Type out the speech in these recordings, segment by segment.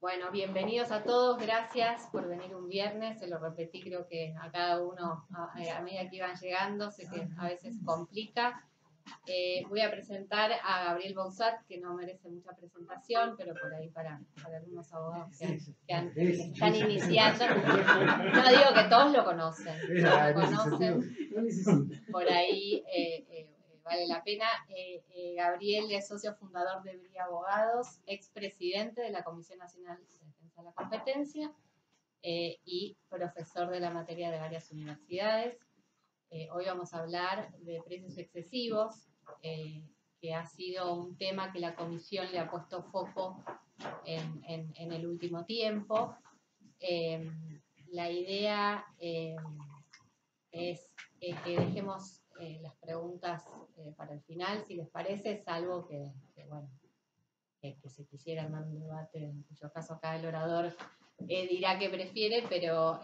Bueno, bienvenidos a todos, gracias por venir un viernes, se lo repetí creo que a cada uno a medida que iban llegando, sé que a veces complica. Voy a presentar a Gabriel Bausat, que no merece mucha presentación, pero por ahí para algunos abogados que están iniciando. No digo que todos lo conocen, por ahí vale la pena. Gabriel es socio fundador de Bria Abogados, expresidente de la Comisión Nacional de Defensa de la Competencia y profesor de la materia de varias universidades. Hoy vamos a hablar de precios excesivos, que ha sido un tema que la Comisión le ha puesto foco en el último tiempo. La idea es que dejemos las preguntas para el final, si les parece, salvo que se quisiera armar un debate, en cuyo caso acá el orador dirá que prefiere, pero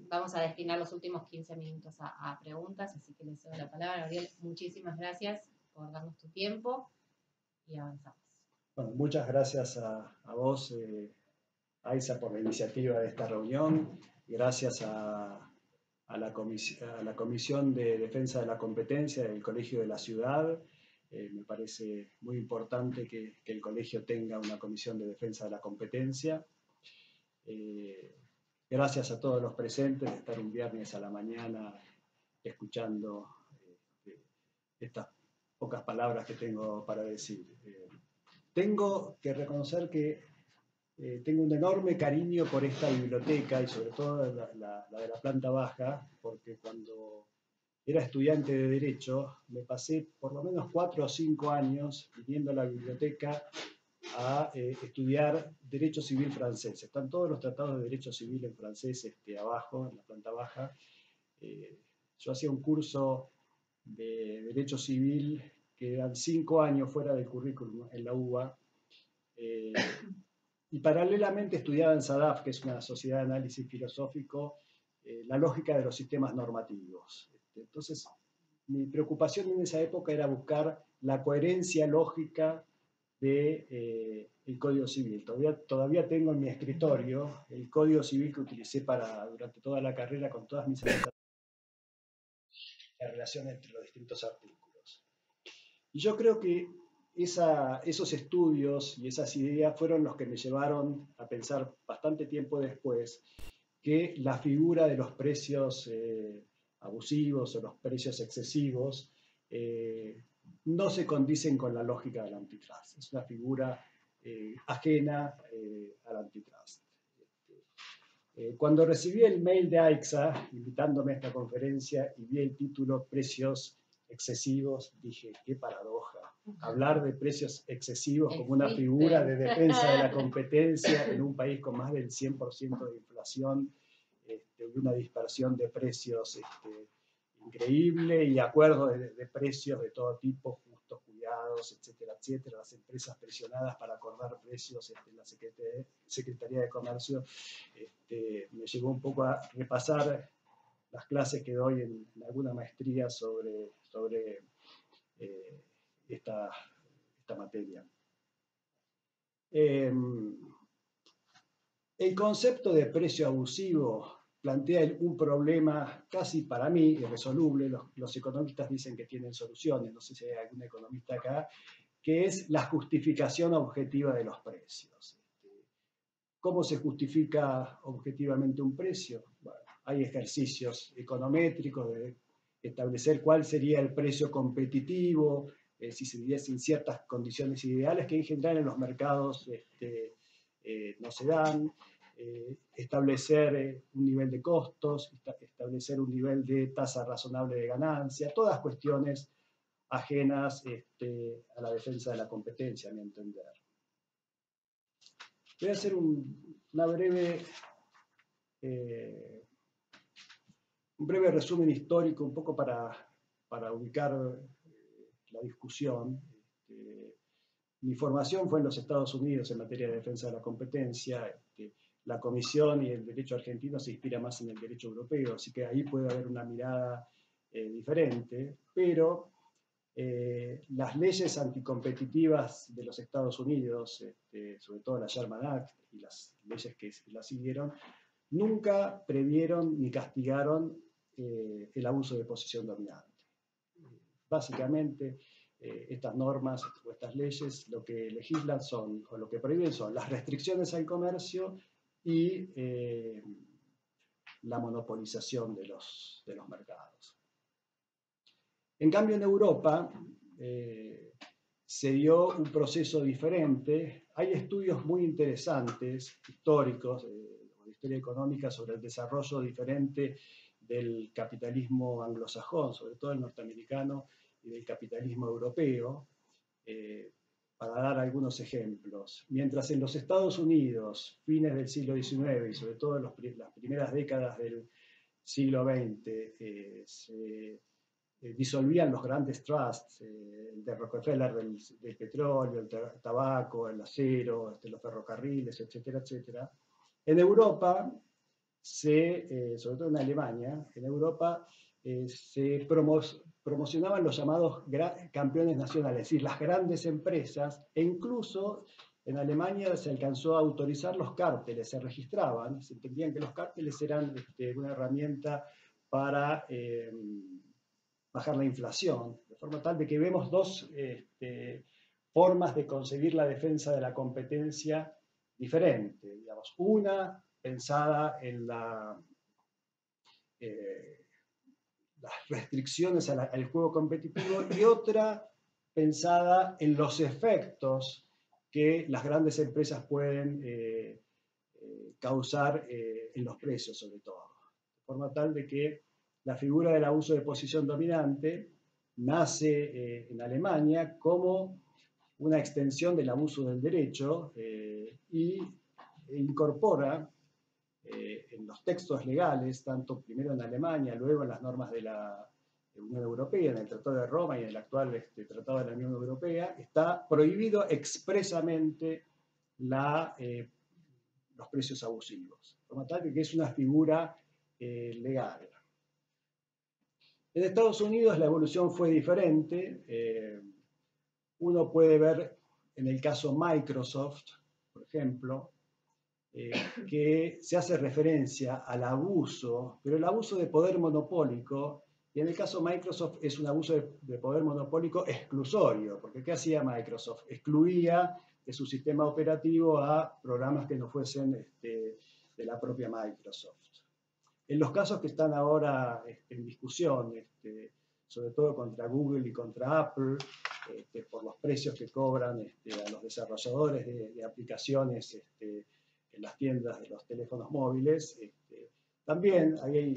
vamos a destinar los últimos 15 minutos a preguntas, así que les doy la palabra. Gabriel, muchísimas gracias por darnos tu tiempo y avanzamos. Bueno, muchas gracias a vos, Aiza, por la iniciativa de esta reunión. Gracias a la Comisión de Defensa de la Competencia del Colegio de la Ciudad. Me parece muy importante que el colegio tenga una Comisión de Defensa de la Competencia. Gracias a todos los presentes de estar un viernes a la mañana escuchando estas pocas palabras que tengo para decir. Tengo que reconocer que tengo un enorme cariño por esta biblioteca y sobre todo la de la planta baja, porque cuando era estudiante de Derecho me pasé por lo menos 4 o 5 años viniendo a la biblioteca a estudiar Derecho Civil francés. Están todos los tratados de Derecho Civil en francés abajo, en la planta baja. Yo hacía un curso de Derecho Civil que eran 5 años fuera del currículum en la UBA. Y paralelamente estudiaba en SADAF, que es una sociedad de análisis filosófico, la lógica de los sistemas normativos. Entonces, mi preocupación en esa época era buscar la coherencia lógica del Código Civil. Todavía tengo en mi escritorio el Código Civil que utilicé durante toda la carrera con todas mis anotaciones, la relación entre los distintos artículos. Y yo creo que esos estudios y esas ideas fueron los que me llevaron a pensar bastante tiempo después que la figura de los precios abusivos o los precios excesivos no se condicen con la lógica del antitrust. Es una figura ajena al antitrust. Cuando recibí el mail de AICSA invitándome a esta conferencia y vi el título Precios excesivos, dije, qué paradoja. Hablar de precios excesivos como una figura de defensa de la competencia en un país con más del 100% de inflación y una dispersión de precios increíble y acuerdos de precios de todo tipo, justos, cuidados, etcétera, etcétera. Las empresas presionadas para acordar precios en la Secretaría de Comercio. Me llevó un poco a repasar las clases que doy en alguna maestría sobre esta materia. El concepto de precio abusivo plantea un problema casi para mí irresoluble. Los economistas dicen que tienen soluciones, no sé si hay algún economista acá, que es la justificación objetiva de los precios. ¿Cómo se justifica objetivamente un precio? Bueno, hay ejercicios econométricos de establecer cuál sería el precio competitivo, si se diesen ciertas condiciones ideales que en general en los mercados no se dan, establecer un nivel de costos, establecer un nivel de tasa razonable de ganancia, todas cuestiones ajenas a la defensa de la competencia, a mi entender. Voy a hacer un breve resumen histórico, un poco para ubicar la discusión. Mi formación fue en los Estados Unidos en materia de defensa de la competencia. La Comisión y el derecho argentino se inspira más en el derecho europeo, así que ahí puede haber una mirada diferente, pero las leyes anticompetitivas de los Estados Unidos, sobre todo la Sherman Act y las leyes que la siguieron, nunca previeron ni castigaron el abuso de posición dominante. Básicamente, estas normas o estas leyes lo que legislan son, o lo que prohíben son las restricciones al comercio y la monopolización de los mercados. En cambio, en Europa se dio un proceso diferente. Hay estudios muy interesantes, históricos, de historia económica, sobre el desarrollo diferente del capitalismo anglosajón, sobre todo el norteamericano, y del capitalismo europeo, para dar algunos ejemplos. Mientras en los Estados Unidos, fines del siglo XIX y sobre todo en las primeras décadas del siglo XX, se disolvían los grandes trusts, el de Rockefeller del petróleo, el tabaco, el acero, los ferrocarriles, etcétera, etcétera. En Europa, sobre todo en Alemania, en Europa se promocionaban los llamados campeones nacionales, es decir, las grandes empresas, e incluso en Alemania se alcanzó a autorizar los cárteles, se registraban, se entendían que los cárteles eran una herramienta para bajar la inflación, de forma tal de que vemos dos formas de concebir la defensa de la competencia diferente. Digamos, una pensada en las restricciones al juego competitivo y otra pensada en los efectos que las grandes empresas pueden causar en los precios, sobre todo. De forma tal de que la figura del abuso de posición dominante nace en Alemania como una extensión del abuso del derecho y incorpora en los textos legales, tanto primero en Alemania, luego en las normas de la Unión Europea, en el Tratado de Roma y en el actual Tratado de la Unión Europea, está prohibido expresamente los precios abusivos. De forma tal que es una figura legal. En Estados Unidos la evolución fue diferente. Uno puede ver en el caso Microsoft, por ejemplo, que se hace referencia al abuso, pero el abuso de poder monopólico, y en el caso Microsoft es un abuso de poder monopólico exclusorio, porque ¿qué hacía Microsoft? Excluía de su sistema operativo a programas que no fuesen de la propia Microsoft. En los casos que están ahora en discusión, sobre todo contra Google y contra Apple, por los precios que cobran a los desarrolladores de aplicaciones en las tiendas de los teléfonos móviles, también ahí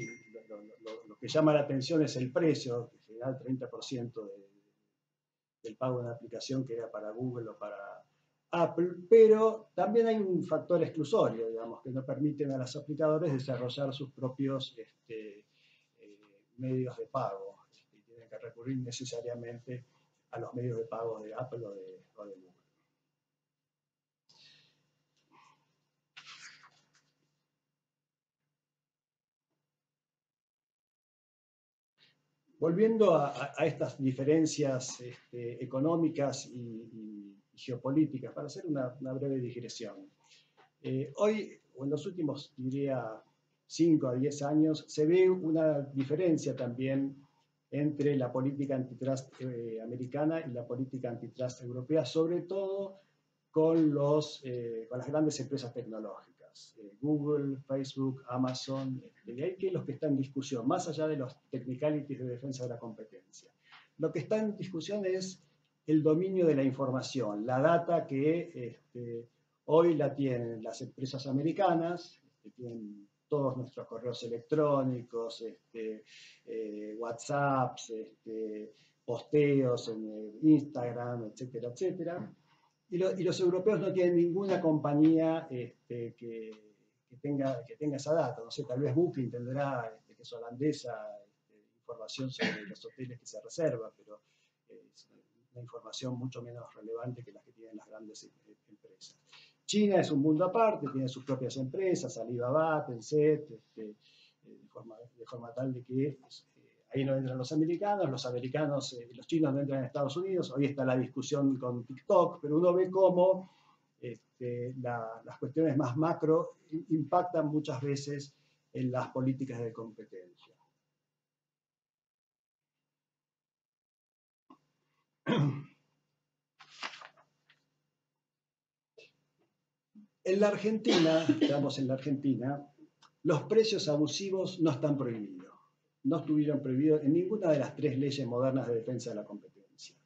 lo que llama la atención es el precio, que se da el 30% del pago de una aplicación que era para Google o para Apple, pero también hay un factor exclusorio, digamos, que no permiten a los aplicadores desarrollar sus propios medios de pago. Y tienen que recurrir necesariamente a los medios de pago de Apple o de Google. Volviendo a estas diferencias económicas y geopolíticas, para hacer una breve digresión. Hoy, o en los últimos, diría, 5 a 10 años, se ve una diferencia también entre la política antitrust americana y la política antitrust europea, sobre todo con las grandes empresas tecnológicas. Google, Facebook, Amazon, y hay que los que están en discusión, más allá de los technicalities de defensa de la competencia. Lo que está en discusión es el dominio de la información, la data que hoy la tienen las empresas americanas, que tienen todos nuestros correos electrónicos, WhatsApps, posteos en Instagram, etcétera, etcétera. Y los europeos no tienen ninguna compañía que tenga esa data. No sé, tal vez Booking tendrá, que es holandesa, información sobre los hoteles que se reservan, pero es una información mucho menos relevante que las que tienen las grandes empresas. China es un mundo aparte, tiene sus propias empresas, Alibaba, Tencent, de forma tal de que ahí no entran los americanos, los chinos no entran en Estados Unidos, hoy está la discusión con TikTok, pero uno ve cómo las cuestiones más macro impactan muchas veces en las políticas de competencia. En la Argentina, estamos en la Argentina, los precios abusivos no están prohibidos. No estuvieron prohibidos en ninguna de las 3 leyes modernas de defensa de la competencia.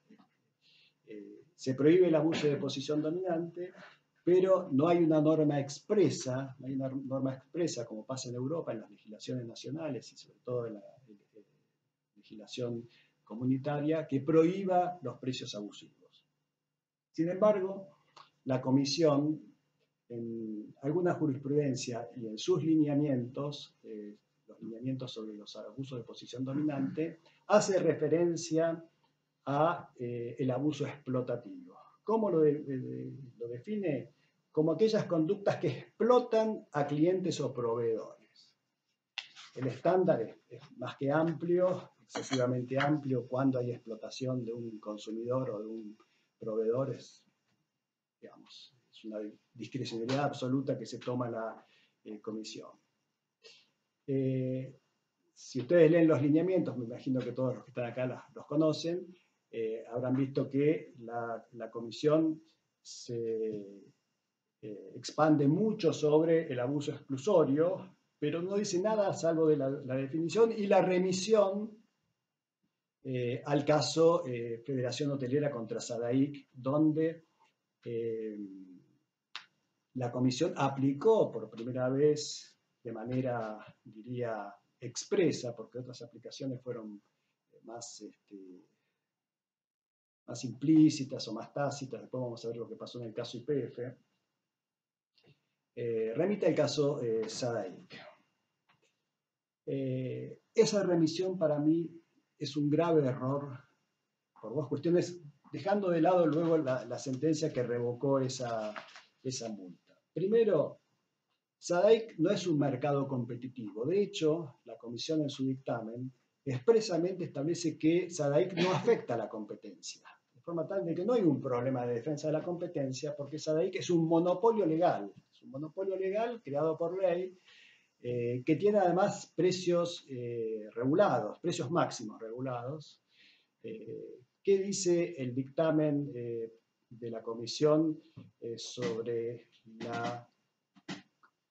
Se prohíbe el abuso de posición dominante, pero no hay una norma expresa, como pasa en Europa, en las legislaciones nacionales y sobre todo en la legislación comunitaria, que prohíba los precios abusivos. Sin embargo, la Comisión, en alguna jurisprudencia y en sus lineamientos, los lineamientos sobre los abusos de posición dominante, hace referencia a el abuso explotativo. ¿Cómo lo define? Como aquellas conductas que explotan a clientes o proveedores. El estándar es más que amplio, excesivamente amplio, cuando hay explotación de un consumidor o de un proveedor, digamos, es una discrecionalidad absoluta que se toma la Comisión. Si ustedes leen los lineamientos, me imagino que todos los que están acá los conocen, habrán visto que la Comisión se expande mucho sobre el abuso exclusorio, pero no dice nada salvo de la definición y la remisión al caso Federación Hotelera contra Sadaic, donde la Comisión aplicó por primera vez de manera, diría, expresa, porque otras aplicaciones fueron más implícitas o más tácitas, después vamos a ver lo que pasó en el caso YPF, remite al caso Sadaic. Esa remisión para mí es un grave error por 2 cuestiones, dejando de lado luego la sentencia que revocó esa multa. Primero, Sadaic no es un mercado competitivo. De hecho, la Comisión en su dictamen expresamente establece que Sadaic no afecta a la competencia, de forma tal de que no hay un problema de defensa de la competencia, porque Sadaic es un monopolio legal. Es un monopolio legal creado por ley, que tiene además precios regulados, precios máximos regulados. ¿Qué dice el dictamen de la Comisión sobre la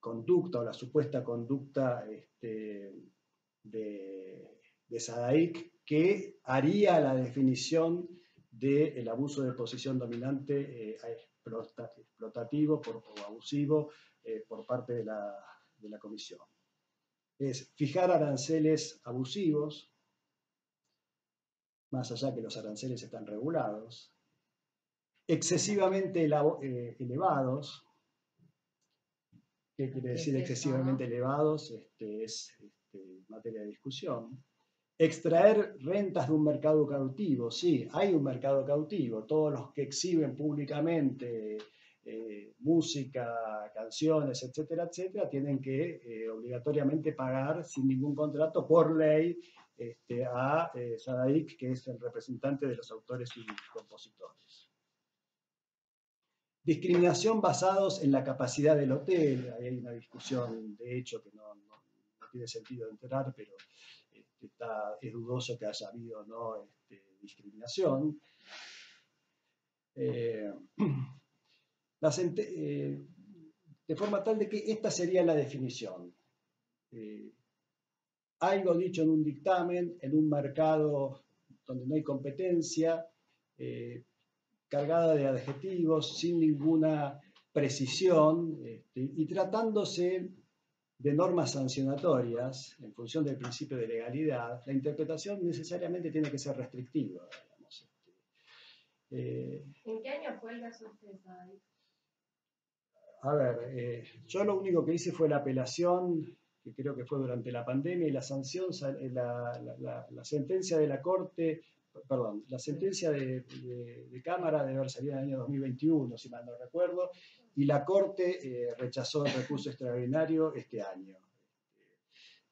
conducta o la supuesta conducta de Sadaic que haría la definición del abuso de posición dominante explotativo o abusivo por parte de la Comisión? Es fijar aranceles abusivos, más allá que los aranceles están regulados, excesivamente elevados. ¿Qué quiere decir excesivamente elevados? Es materia de discusión. Extraer rentas de un mercado cautivo. Sí, hay un mercado cautivo. Todos los que exhiben públicamente música, canciones, etcétera, etcétera, tienen que obligatoriamente pagar sin ningún contrato por ley a Sadaic, que es el representante de los autores y compositores. Discriminación basados en la capacidad del hotel. Ahí hay una discusión, de hecho, que no tiene sentido entrar, pero es dudoso que haya habido o no discriminación. De forma tal de que esta sería la definición. Algo dicho en un dictamen, en un mercado donde no hay competencia, cargada de adjetivos, sin ninguna precisión, y tratándose de normas sancionatorias, en función del principio de legalidad, la interpretación necesariamente tiene que ser restrictiva. Digamos. ¿En qué año fue el caso de Sadaic? A ver, yo lo único que hice fue la apelación, que creo que fue durante la pandemia, y la sanción, la sentencia de la Corte, perdón, la sentencia de Cámara debe haber salido en el año 2021, si mal no recuerdo, y la Corte rechazó el recurso extraordinario este año.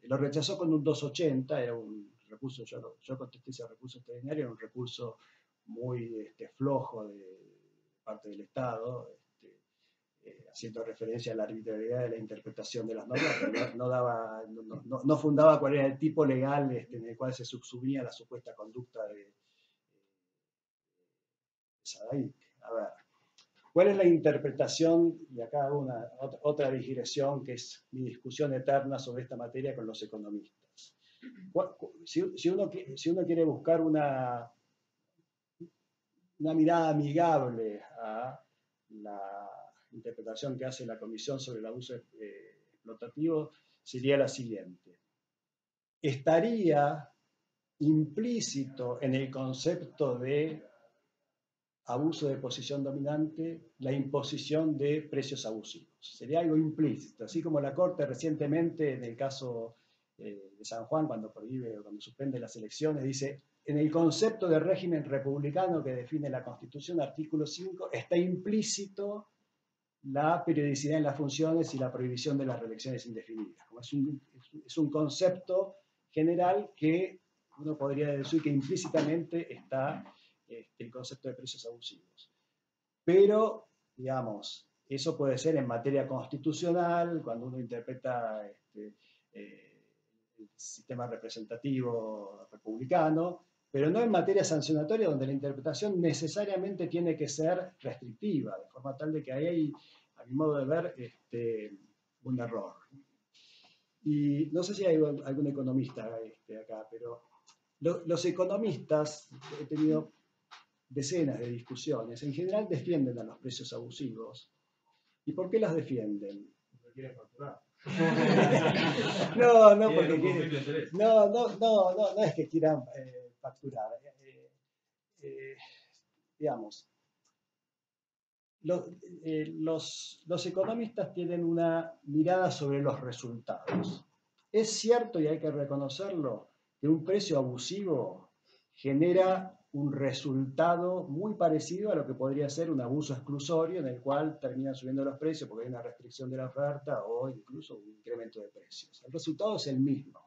Lo rechazó con un 280, era un recurso, yo contesté ese recurso extraordinario, era un recurso muy flojo de parte del Estado, haciendo referencia a la arbitrariedad de la interpretación de las normas, pero no fundaba cuál era el tipo legal en el cual se subsumía la supuesta conducta de Saadaí. A ver, ¿cuál es la interpretación? Y acá hago otra digresión, que es mi discusión eterna sobre esta materia con los economistas. Si uno quiere buscar una mirada amigable a la interpretación que hace la Comisión sobre el abuso explotativo, sería la siguiente. Estaría implícito en el concepto de abuso de posición dominante la imposición de precios abusivos. Sería algo implícito, así como la Corte recientemente, en el caso de San Juan, cuando prohíbe o cuando suspende las elecciones, dice, en el concepto de régimen republicano que define la Constitución, artículo 5, está implícito la periodicidad en las funciones y la prohibición de las reelecciones indefinidas. Como es un concepto general que uno podría decir que implícitamente está el concepto de precios abusivos. Pero, digamos, eso puede ser en materia constitucional, cuando uno interpreta el sistema representativo republicano, pero no en materia sancionatoria, donde la interpretación necesariamente tiene que ser restrictiva, de forma tal de que ahí hay, a mi modo de ver, un error. Y no sé si hay algún economista acá, pero los economistas, he tenido decenas de discusiones, en general defienden a los precios abusivos. ¿Y por qué las defienden? ¿No quieren facturar? No, porque no es que quieran facturar. Digamos, los economistas tienen una mirada sobre los resultados. Es cierto, y hay que reconocerlo, que un precio abusivo genera un resultado muy parecido a lo que podría ser un abuso exclusorio en el cual terminan subiendo los precios porque hay una restricción de la oferta o incluso un incremento de precios. El resultado es el mismo.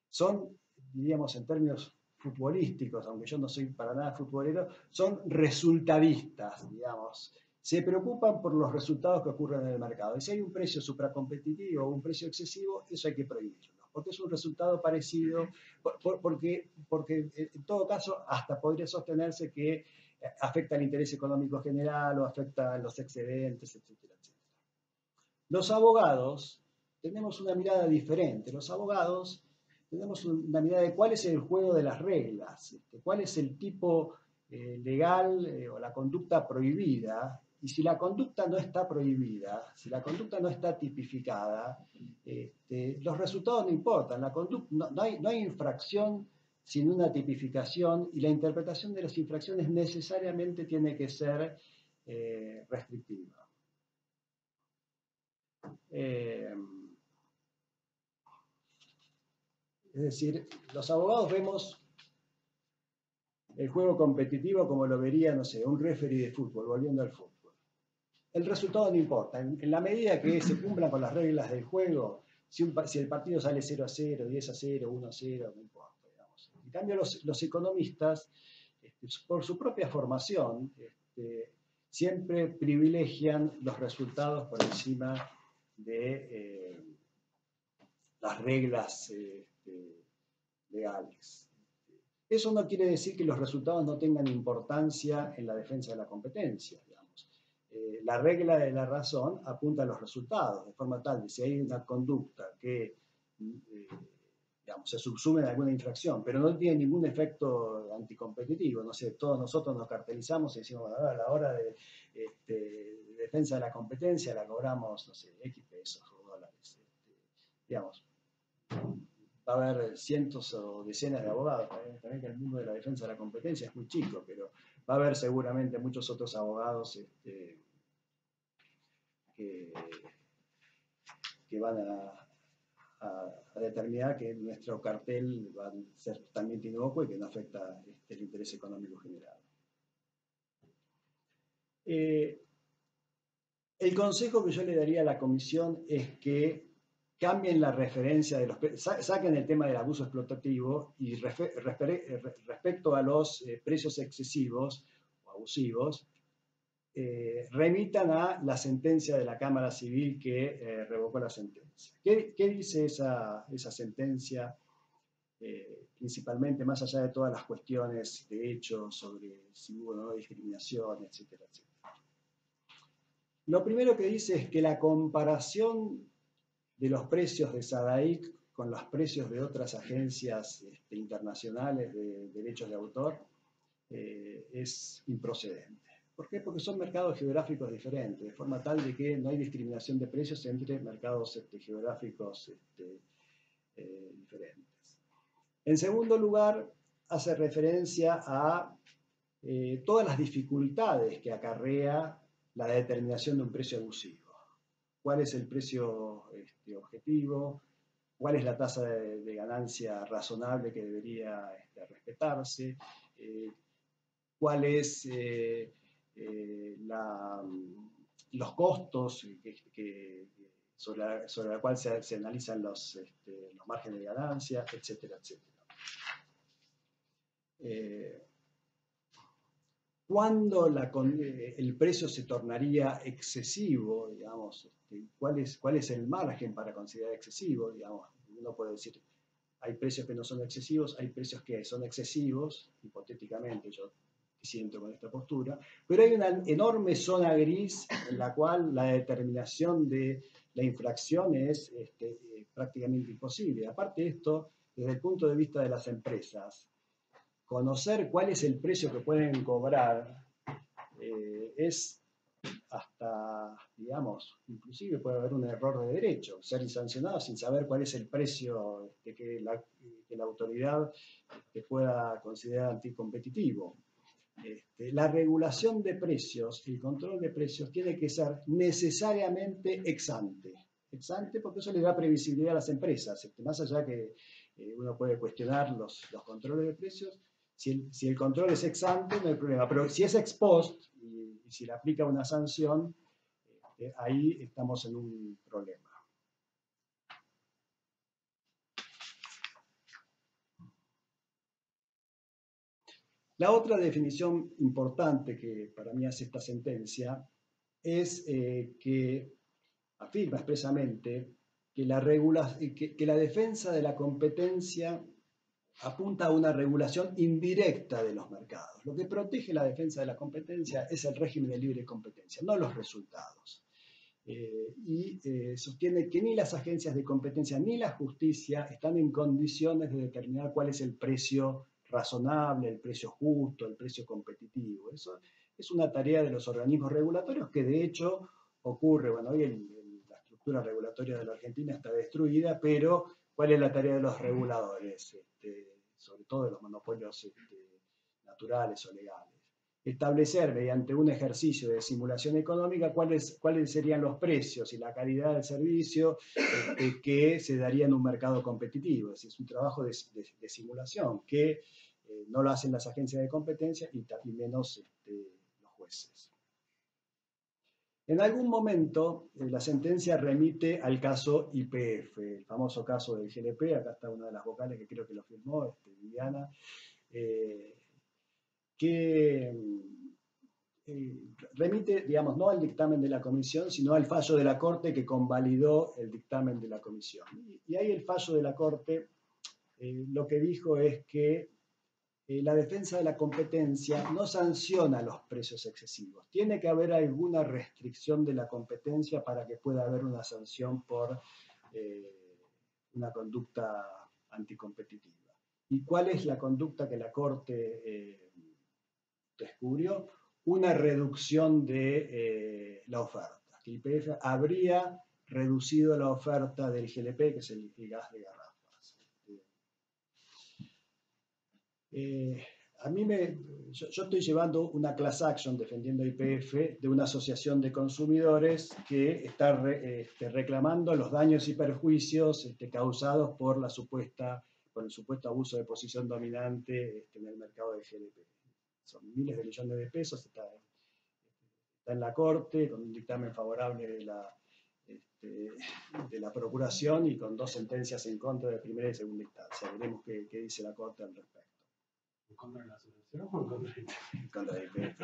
Son, diríamos en términos futbolísticos, aunque yo no soy para nada futbolero, son resultadistas, digamos. Se preocupan por los resultados que ocurren en el mercado. Y si hay un precio supracompetitivo o un precio excesivo, eso hay que prohibirlo, porque es un resultado parecido, porque en todo caso hasta podría sostenerse que afecta al interés económico general o afecta a los excedentes, etcétera, etcétera. Los abogados tenemos una mirada diferente. Los abogados tenemos una mirada de cuál es el juego de las reglas, cuál es el tipo legal o la conducta prohibida. Y si la conducta no está prohibida, si la conducta no está tipificada, los resultados no importan. No hay infracción sin una tipificación y la interpretación de las infracciones necesariamente tiene que ser restrictiva. Es decir, los abogados vemos el juego competitivo como lo vería, no sé, un referee de fútbol, volviendo al fútbol. El resultado no importa. En la medida que se cumplan con las reglas del juego, si el partido sale 0-0, 10-0, 1-0, no importa. Digamos. En cambio, los economistas, por su propia formación, siempre privilegian los resultados por encima de las reglas legales. Eso no quiere decir que los resultados no tengan importancia en la defensa de la competencia. Digamos. La regla de la razón apunta a los resultados, de forma tal que si hay una conducta que digamos, se subsume en alguna infracción, pero no tiene ningún efecto anticompetitivo, no sé, todos nosotros nos cartelizamos y decimos, bueno, a la hora de defensa de la competencia la cobramos, no sé, X pesos o dólares. Digamos, va a haber cientos o decenas de abogados, también que el mundo de la defensa de la competencia es muy chico, pero va a haber seguramente muchos otros abogados que van a determinar que nuestro cartel va a ser totalmente inocuo y que no afecta el interés económico general. El consejo que yo le daría a la comisión es que cambien la referencia de los saquen el tema del abuso explotativo y respecto a los precios excesivos o abusivos, remitan a la sentencia de la Cámara Civil que revocó la sentencia. ¿Qué dice esa sentencia? Principalmente, más allá de todas las cuestiones de hecho sobre si hubo o no discriminación, etcétera, etcétera. Lo primero que dice es que la comparación de los precios de SADAIC con los precios de otras agencias internacionales de derechos de autor es improcedente. ¿Por qué? Porque son mercados geográficos diferentes, de forma tal de que no hay discriminación de precios entre mercados geográficos diferentes. En segundo lugar, hace referencia a todas las dificultades que acarrea la determinación de un precio abusivo. ¿Cuál es el precio objetivo? ¿Cuál es la tasa de ganancia razonable que debería respetarse? ¿Cuál es los costos sobre la cual se analizan los márgenes de ganancia, etcétera, etcétera? ¿Cuándo el precio se tornaría excesivo? Digamos, ¿cuál es el margen para considerar excesivo? Digamos, uno puede decir, hay precios que no son excesivos, hay precios que son excesivos, hipotéticamente yo siento con esta postura, pero hay una enorme zona gris en la cual la determinación de la infracción es prácticamente imposible. Aparte de esto, desde el punto de vista de las empresas, conocer cuál es el precio que pueden cobrar es hasta, digamos, inclusive puede haber un error de derecho, ser sancionado sin saber cuál es el precio que la autoridad pueda considerar anticompetitivo. La regulación de precios, el control de precios tiene que ser necesariamente ex ante. Ex ante porque eso le da previsibilidad a las empresas. Más allá que uno puede cuestionar los controles de precios, si el control es ex ante no hay problema, pero si es ex post y si le aplica una sanción, ahí estamos en un problema. La otra definición importante que para mí hace esta sentencia es que afirma expresamente que la defensa de la competencia apunta a una regulación indirecta de los mercados. Lo que protege la defensa de la competencia es el régimen de libre competencia, no los resultados. Sostiene que ni las agencias de competencia ni la justicia están en condiciones de determinar cuál es el precio razonable, el precio justo, el precio competitivo. Eso es una tarea de los organismos regulatorios que de hecho ocurre. Bueno, hoy la estructura regulatoria de la Argentina está destruida, pero ¿cuál es la tarea de los reguladores? Sobre todo de los monopolios naturales o legales. Establecer mediante un ejercicio de simulación económica cuáles serían los precios y la calidad del servicio que se daría en un mercado competitivo. Es un trabajo de simulación que no lo hacen las agencias de competencia y menos los jueces. En algún momento la sentencia remite al caso YPF, el famoso caso del GLP. Acá está una de las vocales que creo que lo firmó, Viviana, que remite, digamos, no al dictamen de la comisión, sino al fallo de la Corte que convalidó el dictamen de la comisión. Y ahí el fallo de la Corte lo que dijo es que la defensa de la competencia no sanciona los precios excesivos. Tiene que haber alguna restricción de la competencia para que pueda haber una sanción por una conducta anticompetitiva. ¿Y cuál es la conducta que la Corte descubrió? Una reducción de la oferta. Que YPF habría reducido la oferta del GLP, que es el gas de garrafas. Yo estoy llevando una class action defendiendo YPF de una asociación de consumidores que está reclamando los daños y perjuicios causados por el supuesto abuso de posición dominante en el mercado de GLP. Son miles de millones de pesos, está en la Corte con un dictamen favorable de la de la Procuración y con 2 sentencias en contra de primera y segunda instancia. Veremos qué dice la Corte al respecto. ¿En contra de la asociación o en contra de En contra de IPF.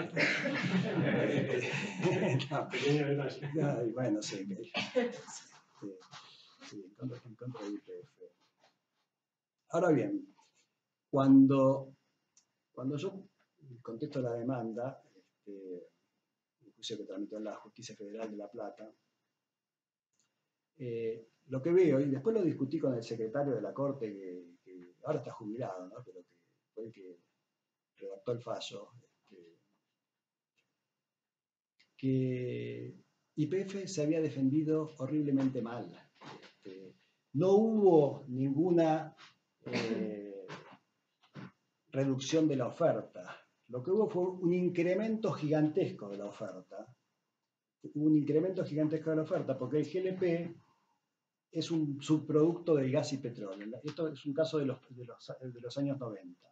Pequeño detalle. No, bueno, sí, en contra de IPF. Ahora bien, cuando yo contesto la demanda, el juicio que tramitó en la Justicia Federal de La Plata, lo que veo, y después lo discutí con el secretario de la Corte, que ahora está jubilado, ¿no? Pero que fue el que redactó el fallo, que YPF se había defendido horriblemente mal. No hubo ninguna reducción de la oferta. Lo que hubo fue un incremento gigantesco de la oferta. Hubo un incremento gigantesco de la oferta porque el GLP es un subproducto del gas y petróleo. Esto es un caso de los años 90,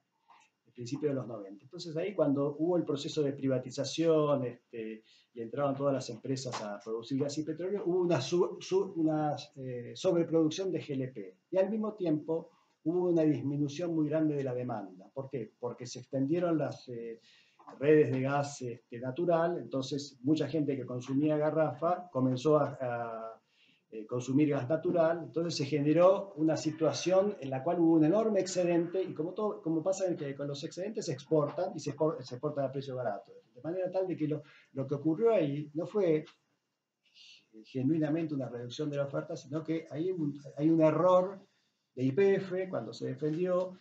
el principio de los 90. Entonces ahí cuando hubo el proceso de privatización y entraban todas las empresas a producir gas y petróleo, hubo una sobreproducción de GLP. Y al mismo tiempo hubo una disminución muy grande de la demanda. ¿Por qué? Porque se extendieron las redes de gas natural, entonces mucha gente que consumía garrafa comenzó a consumir gas natural, entonces se generó una situación en la cual hubo un enorme excedente y como pasa que con los excedentes se exportan y se exportan a precio barato. De manera tal de que lo que ocurrió ahí no fue genuinamente una reducción de la oferta, sino que hay un error de YPF cuando se defendió,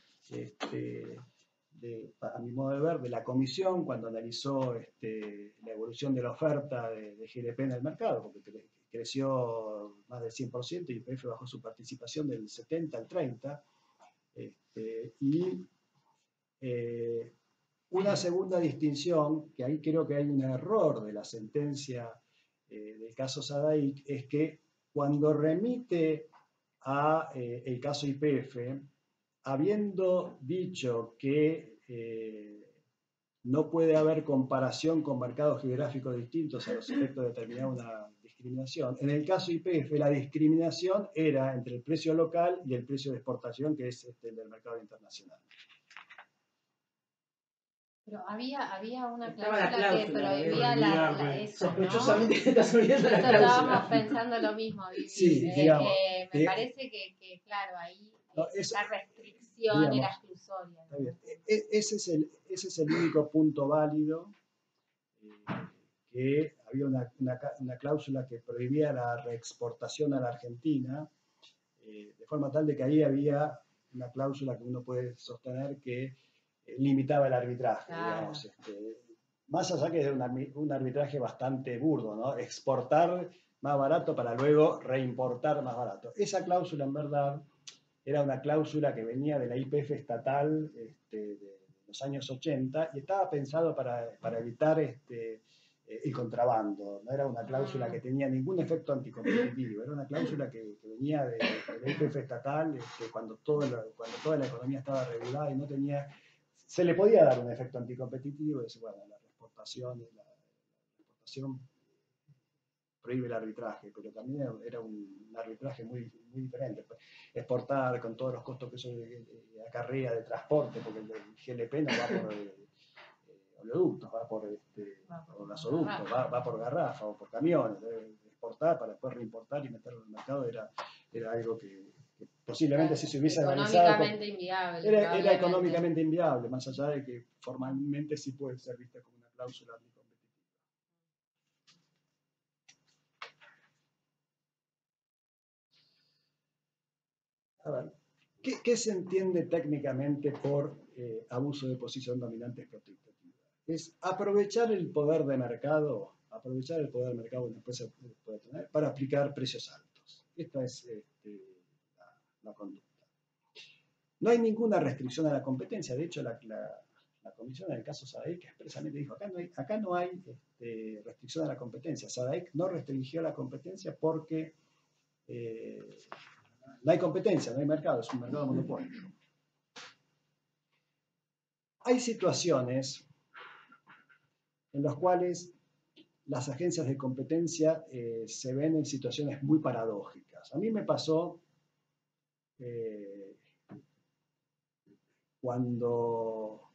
a mi modo de ver, de la comisión cuando analizó la evolución de la oferta de GLP en el mercado, porque creció más del 100% y YPF bajó su participación del 70 al 30%. Una segunda distinción, que ahí creo que hay un error de la sentencia del caso Sadaic, es que cuando remite a el caso YPF, habiendo dicho que no puede haber comparación con mercados geográficos distintos a los efectos de determinar una discriminación, en el caso YPF la discriminación era entre el precio local y el precio de exportación, que es el del mercado internacional. Pero había una Estaba cláusula que prohibía eso, sospechosamente ¿no? que estás olvidando la Nosotros estábamos cláusula. pensando lo mismo, Vivi. Sí, digamos, me parece que, claro, ahí no, esa restricción era exclusoria. Está bien. Ese es el único punto válido, que había una cláusula que prohibía la reexportación a la Argentina, de forma tal de que ahí había una cláusula que uno puede sostener que limitaba el arbitraje, claro. Digamos. Más allá que es un arbitraje bastante burdo, ¿no? Exportar más barato para luego reimportar más barato. Esa cláusula, en verdad, era una cláusula que venía de la YPF estatal de los años 80 y estaba pensado para evitar el contrabando. No era una cláusula que tenía ningún efecto anticompetitivo, era una cláusula que venía de la YPF estatal cuando toda la economía estaba regulada y no tenía... Se le podía dar un efecto anticompetitivo y decir, bueno, la exportación prohíbe el arbitraje, pero también era un arbitraje muy, muy diferente. Exportar con todos los costos que eso acarrea de transporte, porque el GLP no va por oleoductos, va por gasoductos, va por garrafa o por camiones. Exportar para después reimportar y meterlo en el mercado era algo que posiblemente si se hubiese analizado... Económicamente inviable. Era económicamente inviable, más allá de que formalmente sí puede ser vista como una cláusula anticompetitiva. A ver, ¿qué se entiende técnicamente por abuso de posición dominante explotativa? Es aprovechar el poder de mercado que una empresa puede tener para aplicar precios altos. Esta es la conducta. No hay ninguna restricción a la competencia. De hecho, la comisión en el caso Sadaic expresamente dijo, acá no hay restricción a la competencia. Sadaic no restringió la competencia porque no hay competencia, no hay mercado, es un mercado monopolio. Hay situaciones en las cuales las agencias de competencia se ven en situaciones muy paradójicas. A mí me pasó cuando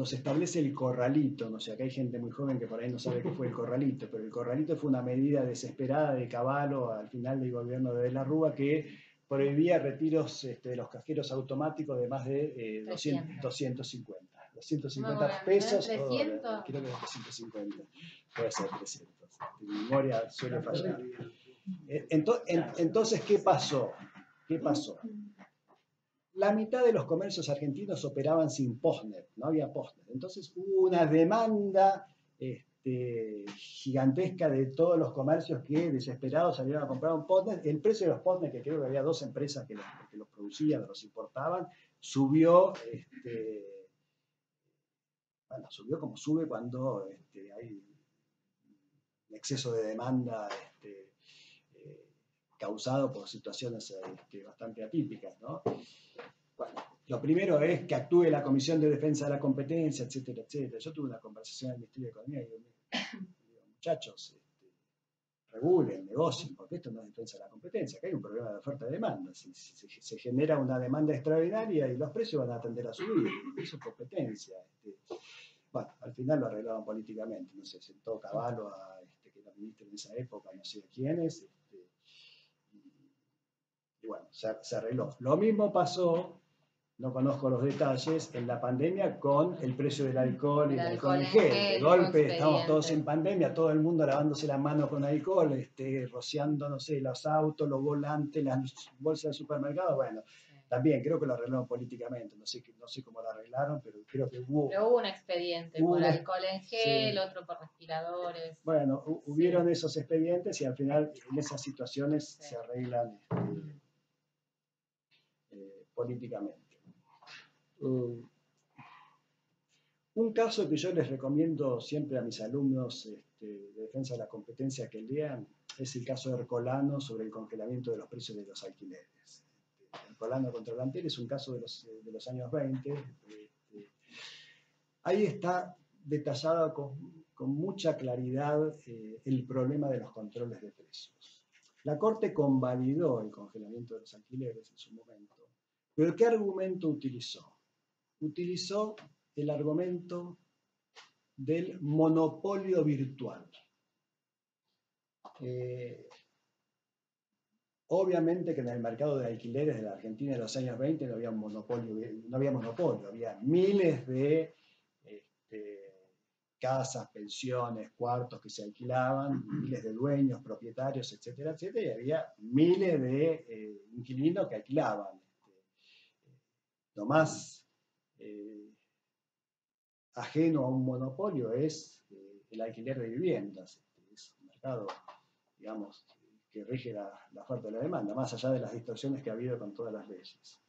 se establece el corralito, no sé, acá hay gente muy joven que por ahí no sabe qué fue el corralito, pero el corralito fue una medida desesperada de Cavallo al final del gobierno de la Rúa que prohibía retiros de los cajeros automáticos de más de 250 pesos. 300. Creo que 250, puede ser 300. Mi memoria suele fallar. Entonces, ¿qué pasó? La mitad de los comercios argentinos operaban sin postnet, no había postnet. Entonces hubo una demanda gigantesca de todos los comercios que desesperados salieron a comprar un postnet. El precio de los postnet, que creo que había 2 empresas que los producían, los importaban, subió, subió como sube cuando hay un exceso de demanda causado por situaciones bastante atípicas, ¿no? Bueno, lo primero es que actúe la Comisión de Defensa de la Competencia, etcétera, etcétera. Yo tuve una conversación en el Ministerio de Economía y digo, muchachos, regulen, negocien, porque esto no es defensa de la competencia, acá hay un problema de oferta y demanda. Si se genera una demanda extraordinaria y los precios van a tender a subir, eso es competencia. Bueno, al final lo arreglaron políticamente, no sé, sentó Cavallo que era ministro en esa época, no sé quiénes, y bueno, se arregló. Lo mismo pasó, no conozco los detalles, en la pandemia con el precio del alcohol y el alcohol en gel. De golpe estamos todos en pandemia, todo el mundo lavándose las manos con alcohol, rociando, no sé, los autos, los volantes, las bolsas del supermercado. Bueno, también creo que lo arreglaron políticamente, no sé cómo lo arreglaron, pero creo que hubo... Pero hubo un expediente por alcohol en gel, sí, otro por respiradores. Bueno, hubieron esos expedientes y al final en esas situaciones se arreglan políticamente. Un caso que yo les recomiendo siempre a mis alumnos de defensa de la competencia que lean es el caso de Ercolano sobre el congelamiento de los precios de los alquileres. Ercolano contra Lantel es un caso de los años 20. Ahí está detallado con mucha claridad el problema de los controles de precios. La Corte convalidó el congelamiento de los alquileres en su momento, pero ¿qué argumento utilizó? Utilizó el argumento del monopolio virtual. Obviamente que en el mercado de alquileres de la Argentina de los años 20 no había monopolio, había miles de casas, pensiones, cuartos que se alquilaban, miles de dueños, propietarios, etcétera, etcétera, y había miles de inquilinos que alquilaban. Lo más ajeno a un monopolio es el alquiler de viviendas. Es un mercado, digamos, que rige la oferta y la demanda, más allá de las distorsiones que ha habido con todas las leyes.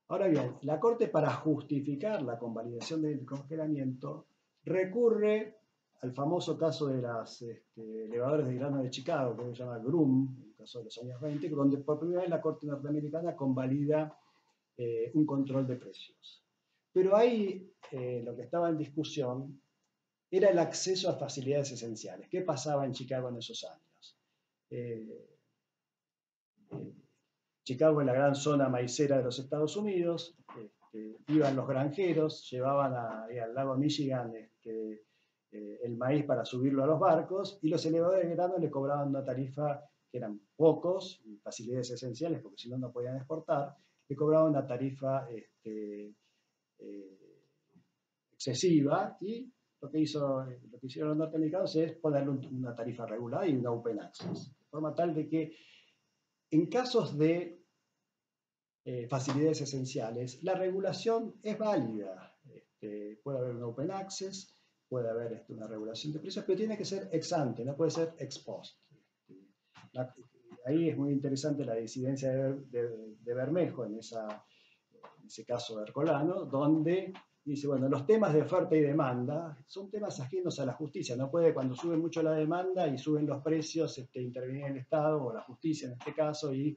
Ahora bien, la Corte, para justificar la convalidación del congelamiento, recurre al famoso caso de los elevadores de grano de Chicago, que se llama GRUM, el caso de los años 20, donde por primera vez la Corte norteamericana convalida un control de precios. Pero ahí lo que estaba en discusión era el acceso a facilidades esenciales. ¿Qué pasaba en Chicago en esos años? Chicago es la gran zona maicera de los Estados Unidos. Iban los granjeros, llevaban al lago Michigan el maíz para subirlo a los barcos, y los elevadores de grano le cobraban una tarifa que eran pocos, facilidades esenciales, porque si no, no podían exportar, le cobraban una tarifa excesiva, y lo que hicieron los norteamericanos es ponerle una tarifa regulada y una open access, de forma tal de que en casos de facilidades esenciales, la regulación es válida. Puede haber un open access, puede haber una regulación de precios, pero tiene que ser ex ante, no puede ser ex post. Ahí es muy interesante la disidencia de Bermejo en ese caso de Ercolano, donde dice, bueno, los temas de oferta y demanda son temas ajenos a la justicia. No puede, cuando sube mucho la demanda y suben los precios, intervenir el Estado o la justicia en este caso, y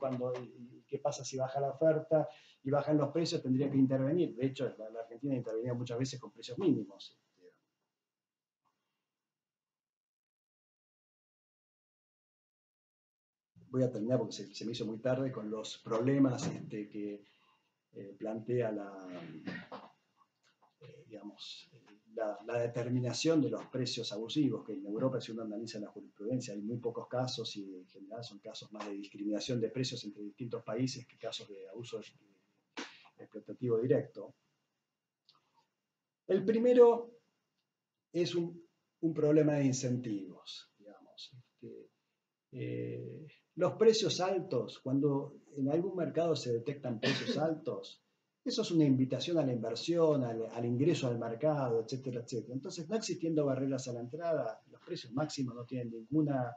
qué pasa si baja la oferta y bajan los precios, tendría que intervenir. De hecho, la Argentina intervenía muchas veces con precios mínimos. voy a terminar porque se me hizo muy tarde con los problemas que plantea digamos, la determinación de los precios abusivos, que en Europa, si uno analiza la jurisprudencia, hay muy pocos casos y en general son casos más de discriminación de precios entre distintos países que casos de abuso explotativo directo. El primero es un problema de incentivos, digamos. Los precios altos, cuando en algún mercado se detectan precios altos, eso es una invitación a la inversión, al ingreso al mercado, etcétera, etcétera. Entonces, no existiendo barreras a la entrada, los precios máximos no tienen ninguna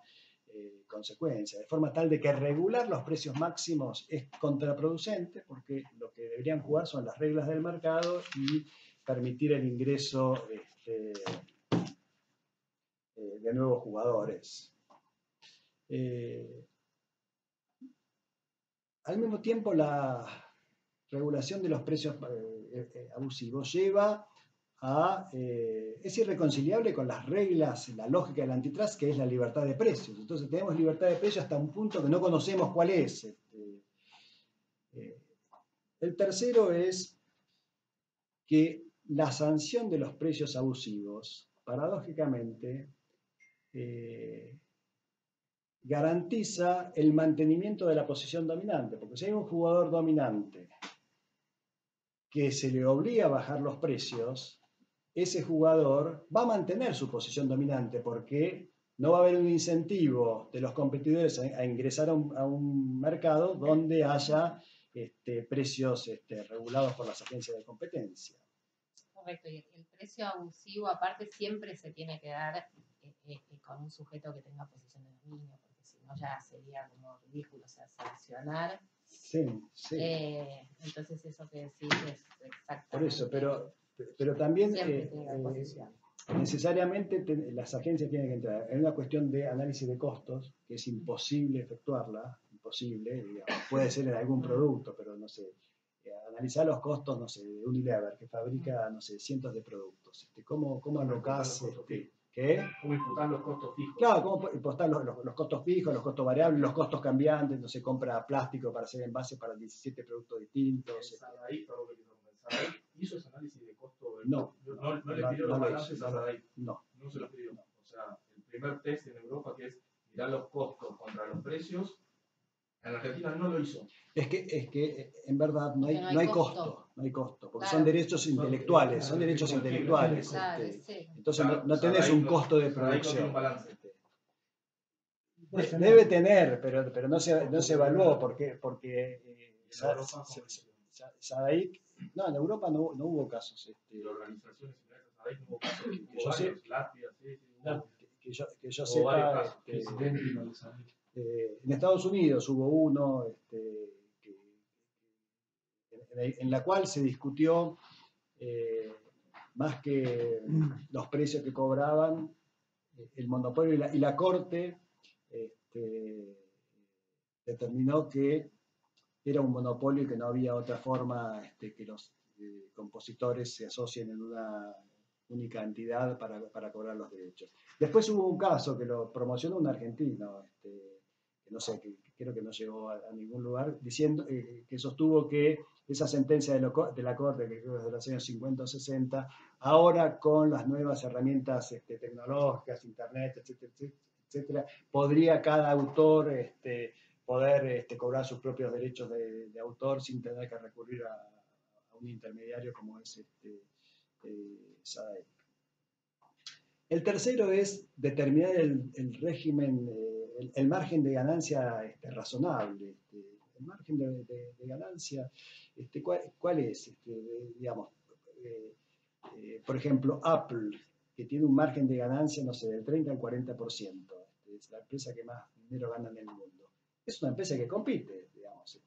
consecuencia, de forma tal de que regular los precios máximos es contraproducente, porque lo que deberían jugar son las reglas del mercado y permitir el ingreso de nuevos jugadores. Al mismo tiempo, la regulación de los precios abusivos lleva a... es irreconciliable con las reglas, la lógica del antitrust, que es la libertad de precios. Entonces tenemos libertad de precios hasta un punto que no conocemos cuál es. El tercero es que la sanción de los precios abusivos, paradójicamente, garantiza el mantenimiento de la posición dominante, porque si hay un jugador dominante que se le obliga a bajar los precios, ese jugador va a mantener su posición dominante porque no va a haber un incentivo de los competidores a ingresar a un mercado donde haya precios regulados por las agencias de competencia. Correcto, y el precio abusivo aparte siempre se tiene que dar con un sujeto que tenga posición de dominio, porque si no ya sería como ridículo, o sea, sancionar. Sí, sí. Entonces eso que decís es exactamente. Por eso, pero también necesariamente las agencias tienen que entrar. Es una cuestión de análisis de costos, que es imposible efectuarla, imposible, digamos. Puede ser en algún producto, pero no sé. Analizar los costos, no sé, de Unilever, que fabrica, no sé, cientos de productos. ¿Cómo alocás? ¿Qué? ¿Cómo imputar los costos fijos? Claro, cómo imputar los costos fijos, los costos variables, los costos cambiantes. No se compra plástico para hacer envase para 17 productos distintos. Sadaic hizo ese análisis de costo. No le pidió los balances a Sadaic. No se los pidió. O sea, el primer test en Europa, que es mirar los costos contra los precios, en Argentina no lo hizo. Es que en verdad no hay costo, porque claro, son derechos intelectuales, son derechos intelectuales. Claro, sí. Entonces no tenés un costo de producción. Debe tener, pero no se evaluó porque Sadaic, no, en Europa no hubo casos. Organizaciones similares a Sadaic no hubo casos. Que yo sepa, en Estados Unidos hubo uno en la cual se discutió más que los precios que cobraban, el monopolio y la Corte determinó que era un monopolio y que no había otra forma que los compositores se asocien en una única entidad para cobrar los derechos. Después hubo un caso que lo promocionó un argentino, que no sé, que creo que no llegó a ningún lugar, diciendo que sostuvo que esa sentencia de la Corte, que creo que es de los años 50 o 60, ahora con las nuevas herramientas tecnológicas, internet, etcétera, etcétera, podría cada autor poder cobrar sus propios derechos de autor sin tener que recurrir a un intermediario como es Sadaic. El tercero es determinar el régimen, el margen de ganancia razonable. El margen de ganancia, ¿cuál es? Digamos, por ejemplo, Apple, que tiene un margen de ganancia, no sé, del 30 al 40%. Es la empresa que más dinero gana en el mundo. Es una empresa que compite, digamos,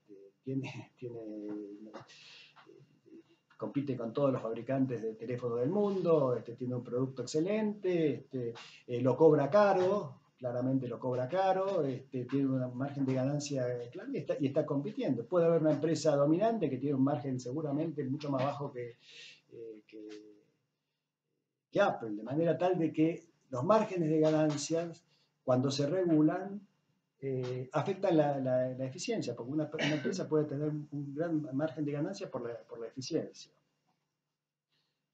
compite con todos los fabricantes de teléfonos del mundo, tiene un producto excelente, lo cobra caro, claramente lo cobra caro, tiene un margen de ganancia claro y está compitiendo. Puede haber una empresa dominante que tiene un margen seguramente mucho más bajo que Apple, de manera tal de que los márgenes de ganancias, cuando se regulan, afectan la eficiencia, porque una empresa puede tener un gran margen de ganancia por la eficiencia.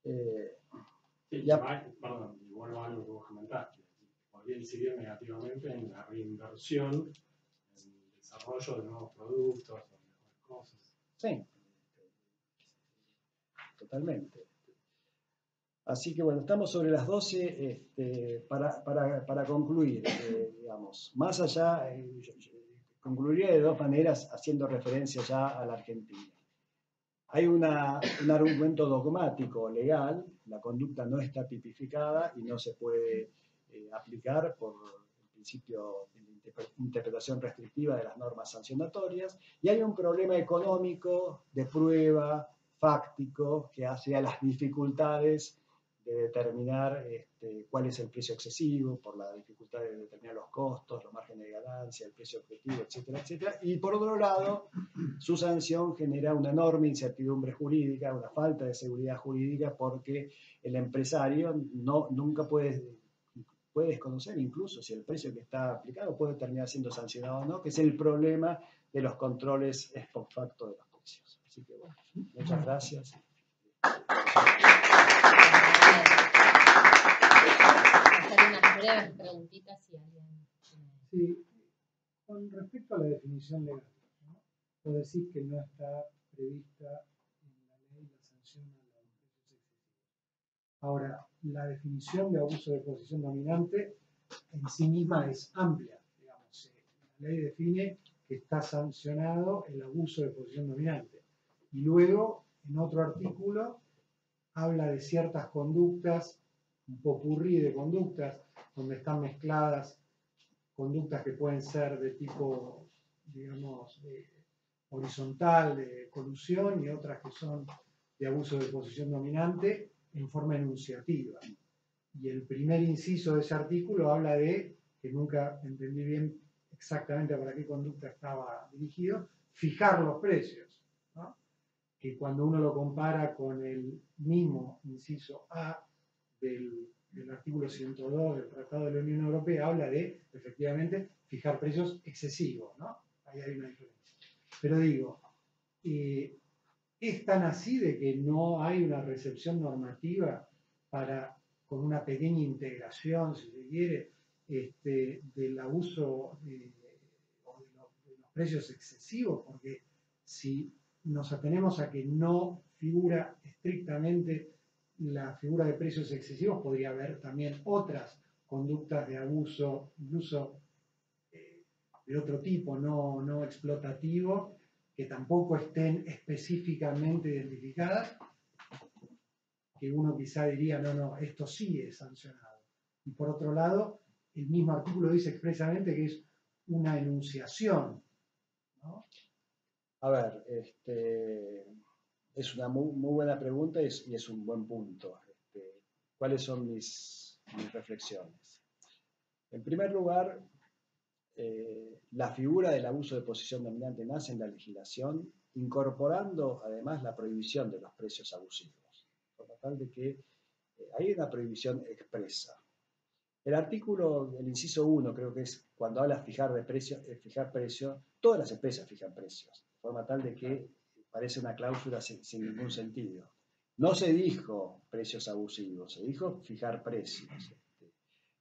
Sí, perdón, y vuelvo a algo que vos comentaste, podría incidir negativamente en la reinversión, en el desarrollo de nuevos productos, de mejores cosas. Sí, totalmente. Así que bueno, estamos sobre las 12. Para concluir, digamos, más allá, concluiría de dos maneras haciendo referencia ya a la Argentina. Hay un argumento dogmático legal, la conducta no está tipificada y no se puede aplicar por el principio de interpretación restrictiva de las normas sancionatorias, y hay un problema económico de prueba, fáctico, que hace a las dificultades de determinar cuál es el precio excesivo, por la dificultad de determinar los costos, los márgenes de ganancia, el precio objetivo, etcétera, etcétera. Y por otro lado, su sanción genera una enorme incertidumbre jurídica, una falta de seguridad jurídica, porque el empresario nunca puede desconocer incluso si el precio que está aplicado puede terminar siendo sancionado o no, que es el problema de los controles ex post facto de los precios. Así que bueno, muchas gracias. Hacer unas breves preguntitas si alguien tiene. Sí, con respecto a la definición legal, ¿no? Vos decís que no está prevista en la ley la sanción a los precios excesivos. Ahora, la definición de abuso de posición dominante en sí misma es amplia. Digamos, la ley define que está sancionado el abuso de posición dominante. Y luego, en otro artículo, habla de ciertas conductas, un popurrí de conductas, donde están mezcladas conductas que pueden ser de tipo, digamos, horizontal, de colusión, y otras que son de abuso de posición dominante en forma enunciativa. Y el primer inciso de ese artículo habla de, que nunca entendí bien exactamente para qué conducta estaba dirigido, fijar los precios, ¿no? Que cuando uno lo compara con el mismo inciso A del artículo 102 del Tratado de la Unión Europea, habla de, efectivamente, fijar precios excesivos, ¿no? Ahí hay una diferencia. Pero digo, es tan así de que no hay una recepción normativa para, con una pequeña integración, si se quiere, del abuso o de los precios excesivos, porque si nos atenemos a que no figura estrictamente la figura de precios excesivos, podría haber también otras conductas de abuso, incluso de otro tipo, no explotativo, que tampoco estén específicamente identificadas, que uno quizá diría, no, esto sí es sancionado. Y por otro lado, el mismo artículo dice expresamente que es una enunciación, ¿no? A ver, es una muy buena pregunta y es un buen punto. ¿Cuáles son mis reflexiones? En primer lugar, la figura del abuso de posición dominante nace en la legislación, incorporando además la prohibición de los precios abusivos, por lo tal de que hay una prohibición expresa. El artículo, el inciso 1, creo que es cuando habla de fijar precios, todas las empresas fijan precios, de forma tal de que parece una cláusula sin ningún sentido. No se dijo precios abusivos, se dijo fijar precios.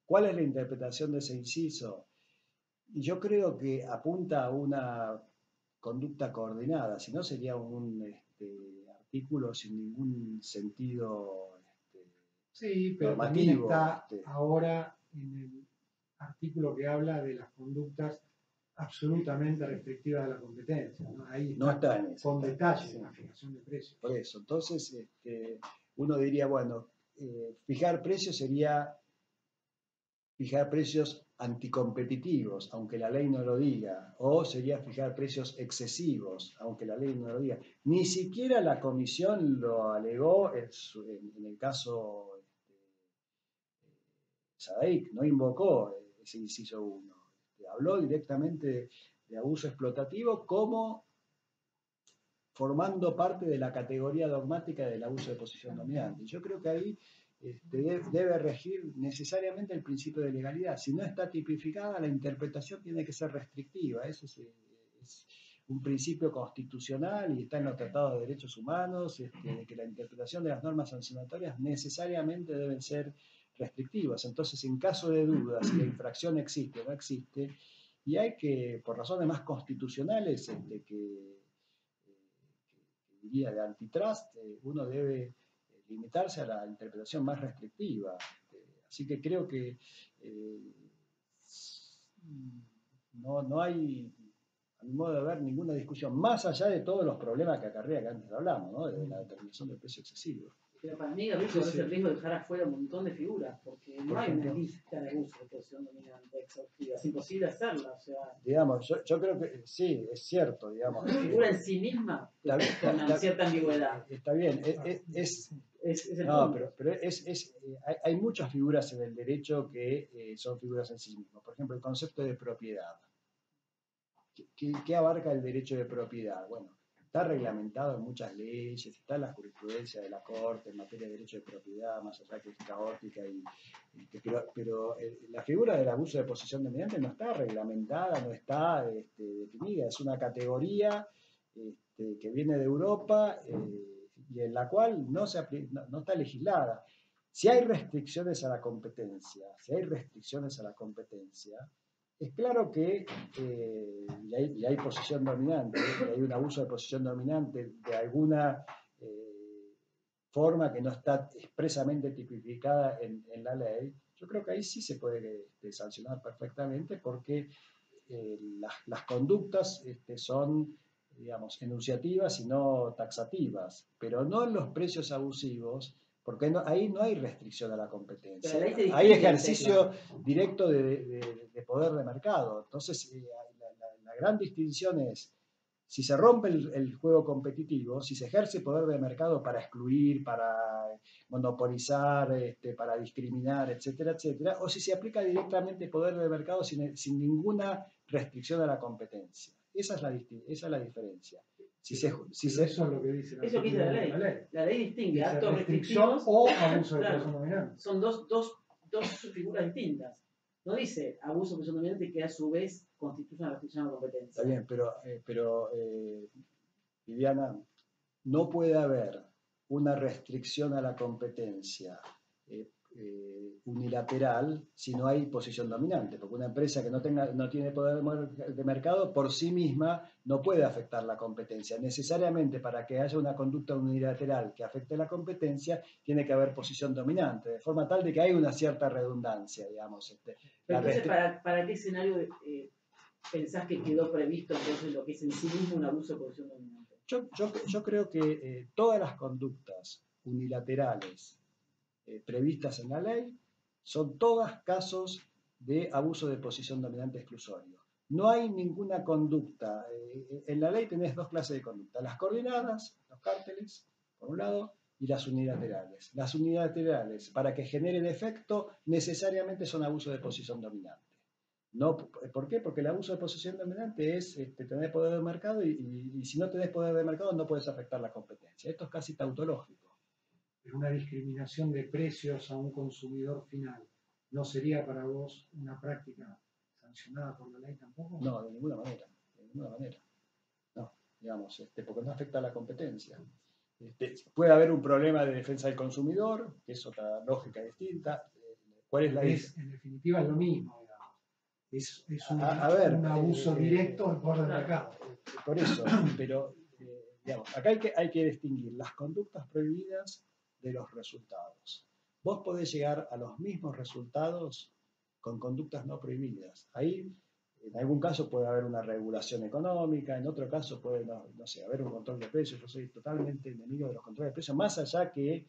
¿Cuál es la interpretación de ese inciso? Y yo creo que apunta a una conducta coordinada, si no sería un artículo sin ningún sentido sí, pero normativo. También está ahora en el artículo que habla de las conductas absolutamente restrictivas de la competencia, ¿no? Ahí está, no está en eso, con detalle, sí, la fijación de precios. Por eso, entonces uno diría, bueno, fijar precios sería fijar precios anticompetitivos, aunque la ley no lo diga, o sería fijar precios excesivos, aunque la ley no lo diga. Ni siquiera la comisión lo alegó en el caso SADIC, no invocó ese inciso 1. Habló directamente de abuso explotativo como formando parte de la categoría dogmática del abuso de posición dominante. Yo creo que ahí debe regir necesariamente el principio de legalidad. Si no está tipificada, la interpretación tiene que ser restrictiva. Eso es un principio constitucional y está en los tratados de derechos humanos, de que la interpretación de las normas sancionatorias necesariamente deben ser restrictivas. Entonces, en caso de duda si la infracción existe o no existe, y hay que, por razones más constitucionales, que diría de antitrust, uno debe limitarse a la interpretación más restrictiva. Así que creo que no hay, a mi modo de ver, ninguna discusión, más allá de todos los problemas que acarrea que antes hablamos, ¿no? De la determinación del precio excesivo. Pero para mí, Gabriel, corre el riesgo de dejar afuera un montón de figuras, porque no hay una lista de uso de posición dominante exhaustiva. Es imposible hacerla, o sea. Digamos, yo creo que sí, es cierto, digamos. Una figura en sí misma con cierta ambigüedad. Está bien, no, pero hay muchas figuras en el derecho que son figuras en sí mismas. Por ejemplo, el concepto de propiedad. ¿Qué abarca el derecho de propiedad? Bueno, está reglamentado en muchas leyes, está en la jurisprudencia de la Corte en materia de derecho de propiedad, más allá que es caótica, pero la figura del abuso de posición dominante no está reglamentada, no está definida, es una categoría que viene de Europa y en la cual no está legislada. Si hay restricciones a la competencia, es claro que y hay posición dominante, y hay un abuso de posición dominante de alguna forma que no está expresamente tipificada en la ley. Yo creo que ahí sí se puede sancionar perfectamente porque las conductas son, digamos, enunciativas y no taxativas, pero no en los precios abusivos, porque ahí no hay restricción a la competencia. Hay ejercicio directo de poder de mercado. Entonces, la gran distinción es, si se rompe el juego competitivo, si se ejerce poder de mercado para excluir, para monopolizar, para discriminar, etcétera, etcétera, o si se aplica directamente poder de mercado sin ninguna restricción a la competencia. Esa es la diferencia. Eso es lo que dice la ley. La ley distingue actos restrictivos o abuso de posición dominante. Son dos figuras distintas. No dice abuso de posición dominante que a su vez constituye una restricción a la competencia. Está bien, pero Viviana, no puede haber una restricción a la competencia unilateral si no hay posición dominante, porque una empresa que no tiene poder de mercado por sí misma no puede afectar la competencia. Necesariamente para que haya una conducta unilateral que afecte la competencia tiene que haber posición dominante, de forma tal de que hay una cierta redundancia, digamos. Entonces, ¿para qué escenario pensás que quedó previsto entonces lo que es en sí mismo un abuso de posición dominante? Yo creo que todas las conductas unilaterales previstas en la ley son todas casos de abuso de posición dominante exclusorio. No hay ninguna conducta. En la ley tenés dos clases de conducta: las coordinadas, los cárteles, por un lado, y las unilaterales. Las unilaterales, para que generen efecto, necesariamente son abuso de posición dominante. No, ¿por qué? Porque el abuso de posición dominante es tener poder de mercado y si no tenés poder de mercado no puedes afectar la competencia. Esto es casi tautológico. Pero una discriminación de precios a un consumidor final, ¿no sería para vos una práctica sancionada por la ley tampoco? No, de ninguna manera. No, digamos, porque no afecta a la competencia. Puede haber un problema de defensa del consumidor, que es otra lógica distinta. ¿Cuál es la en definitiva es lo mismo, digamos. Es un abuso directo del poder del mercado. Por eso, pero digamos, acá hay que distinguir las conductas prohibidas de los resultados. Vos podés llegar a los mismos resultados con conductas no prohibidas. Ahí, en algún caso puede haber una regulación económica, en otro caso puede, no sé, haber un control de precios. Yo soy totalmente enemigo de los controles de precios, más allá que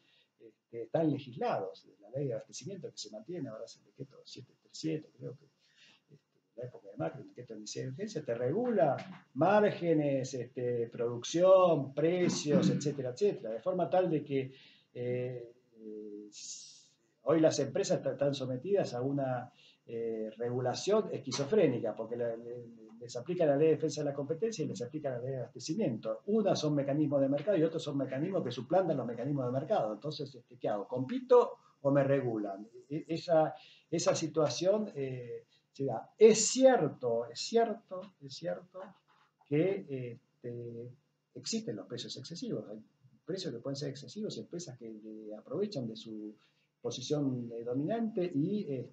están legislados. La ley de abastecimiento que se mantiene, ahora es el decreto 737, creo que en la época de Macri, el decreto de necesidad de urgencia, te regula márgenes, producción, precios, etcétera, etcétera, de forma tal de que hoy las empresas están sometidas a una regulación esquizofrénica, porque les aplica la ley de defensa de la competencia y les aplica la ley de abastecimiento. Unas son mecanismos de mercado y otros son mecanismos que suplantan los mecanismos de mercado. Entonces, ¿qué hago? ¿Compito o me regulan. Esa situación se da. Es cierto que existen los precios excesivos. Hay precios que pueden ser excesivos, empresas que aprovechan de su posición dominante y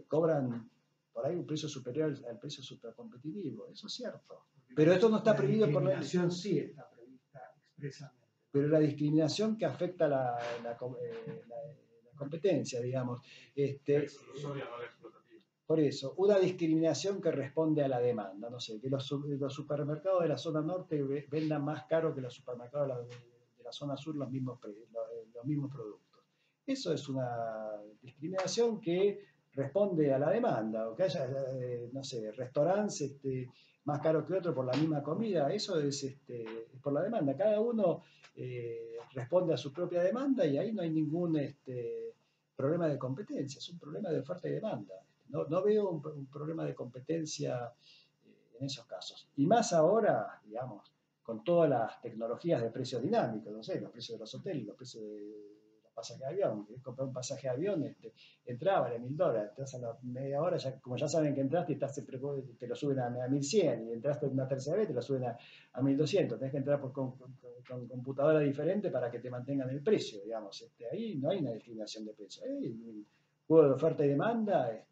cobran por ahí un precio superior al precio supercompetitivo. Eso es cierto. Pero esto no está prohibido por la discriminación. Sí está prevista expresamente. Pero la discriminación que afecta la competencia, digamos. Por eso, una discriminación que responde a la demanda. No sé, que los supermercados de la zona norte vendan más caro que los supermercados de la zona sur los mismos productos. Eso es una discriminación que responde a la demanda. O que haya, no sé, restaurantes más caros que otros por la misma comida. Eso es por la demanda. Cada uno responde a su propia demanda y ahí no hay ningún problema de competencia. Es un problema de oferta y demanda. No veo un problema de competencia en esos casos. Y más ahora, digamos, con todas las tecnologías de precios dinámicos, no sé, los precios de los hoteles, los precios de los pasajes de avión. Querés comprar un pasaje de avión, entraba, vale $1.000, entras a la media hora, como ya saben que entraste, te lo suben a 1.100, y entraste una tercera vez, te lo suben a 1.200. Tenés que entrar con computadora diferente para que te mantengan el precio, digamos. Ahí no hay una discriminación de precio. Hay un juego de oferta y demanda,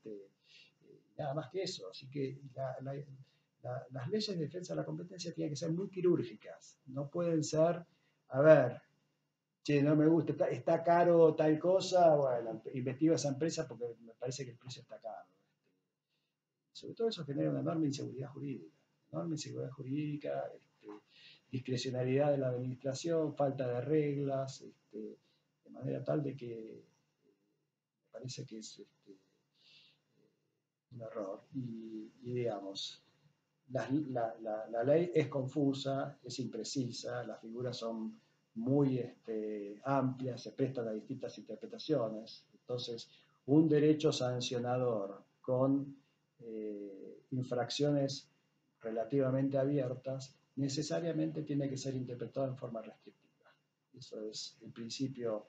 nada más que eso. Así que las leyes de defensa de la competencia tienen que ser muy quirúrgicas. No pueden ser, a ver, che, no me gusta, está caro tal cosa, bueno, investigo esa empresa porque me parece que el precio está caro. Sobre todo eso genera una enorme inseguridad jurídica, discrecionalidad de la administración, falta de reglas, de manera tal de que me parece que es un error. Y digamos, la ley es confusa, es imprecisa, las figuras son muy amplias, se prestan a distintas interpretaciones. Entonces, un derecho sancionador con infracciones relativamente abiertas necesariamente tiene que ser interpretado en forma restrictiva. Eso es el principio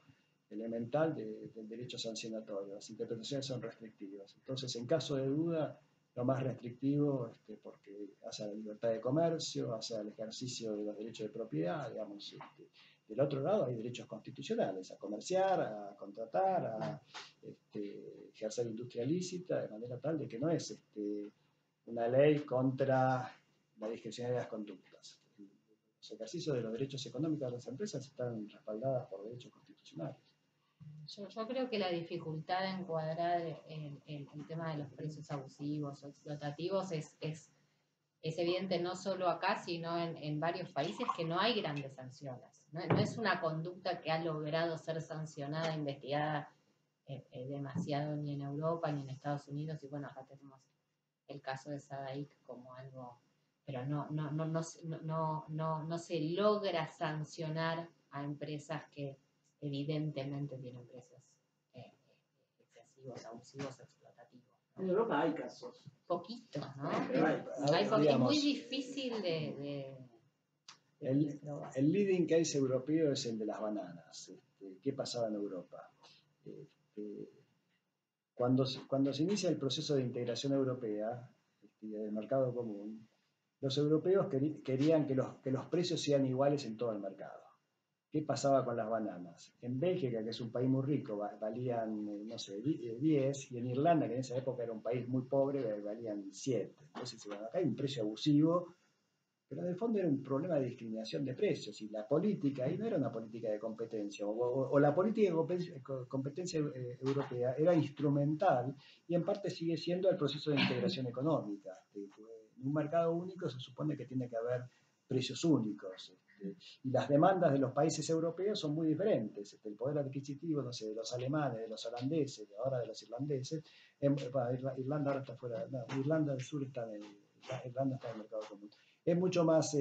elemental del derecho sancionatorio. Las interpretaciones son restrictivas. Entonces, en caso de duda, lo más restrictivo, porque hace a la libertad de comercio, hace al ejercicio de los derechos de propiedad, digamos. Del otro lado hay derechos constitucionales, a comerciar, a contratar, a ejercer industria lícita, de manera tal de que no es una ley contra la discrecionalidad de las conductas. Los ejercicios de los derechos económicos de las empresas están respaldadas por derechos constitucionales. Yo creo que la dificultad de encuadrar el tema de los precios abusivos o explotativos es evidente no solo acá, sino en varios países que no hay grandes sanciones. No es una conducta que ha logrado ser sancionada, investigada demasiado ni en Europa ni en Estados Unidos. Y bueno, acá tenemos el caso de Sadaic como algo, pero no se logra sancionar a empresas que evidentemente tienen precios excesivos, abusivos, explotativos. En Europa hay casos. Poquitos, ¿no? Es muy difícil de el leading case europeo es el de las bananas. ¿Qué pasaba en Europa? Cuando se inicia el proceso de integración europea, del mercado común, los europeos querían que los precios sean iguales en todo el mercado. ¿Qué pasaba con las bananas? En Bélgica, que es un país muy rico, valían, no sé, 10, y en Irlanda, que en esa época era un país muy pobre, valían 7. Entonces, bueno, acá hay un precio abusivo, pero en el fondo era un problema de discriminación de precios, y la política ahí no era una política de competencia, o la política de competencia europea era instrumental, y en parte sigue siendo el proceso de integración económica. En un mercado único se supone que tiene que haber precios únicos, y las demandas de los países europeos son muy diferentes. El poder adquisitivo, no sé, de los alemanes, de los holandeses, ahora de los irlandeses, Irlanda ahora está fuera, no, Irlanda del Sur está Irlanda está en el mercado común. Es mucho más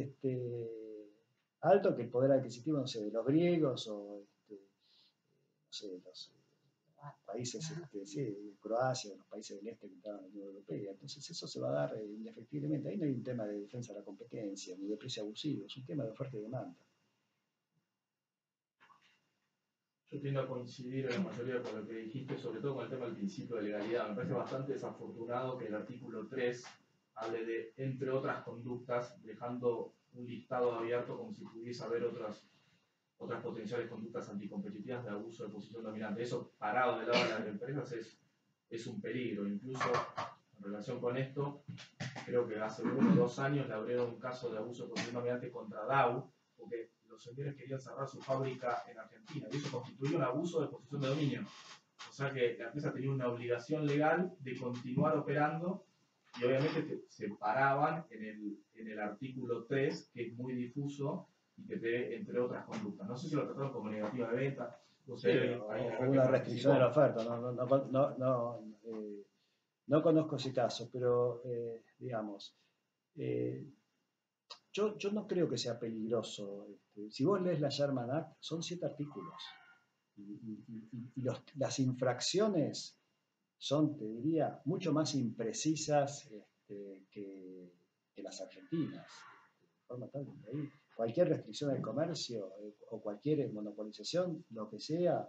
alto que el poder adquisitivo, no sé, de los griegos o no sé, los países, Croacia, los países del este que estaban en la Unión Europea. Entonces eso se va a dar indefectiblemente. Ahí no hay un tema de defensa de la competencia, ni de precio abusivo, es un tema de oferta y demanda. Yo tiendo a coincidir en la mayoría con lo que dijiste, sobre todo con el tema del principio de legalidad. Me parece bastante desafortunado que el artículo 3 hable de, entre otras conductas, dejando un listado abierto como si pudiese haber otras potenciales conductas anticompetitivas de abuso de posición dominante. Eso, parado del lado de las empresas, es un peligro. Incluso en relación con esto, creo que hace 1 o 2 años le abrieron un caso de abuso de posición dominante contra Dow, porque los señores querían cerrar su fábrica en Argentina, y eso constituía un abuso de posición de dominio. O sea que la empresa tenía una obligación legal de continuar operando, y obviamente se paraban en el artículo 3, que es muy difuso, y que te, entre otras conductas. No sé si lo trataron como negativa de venta, o sea, o una restricción de la oferta. No conozco ese caso, pero digamos, yo no creo que sea peligroso. Si vos lees la Sherman Act, son 7 artículos. Y las infracciones son, te diría, mucho más imprecisas que las argentinas. De forma tal que ahí cualquier restricción del comercio o cualquier monopolización, lo que sea,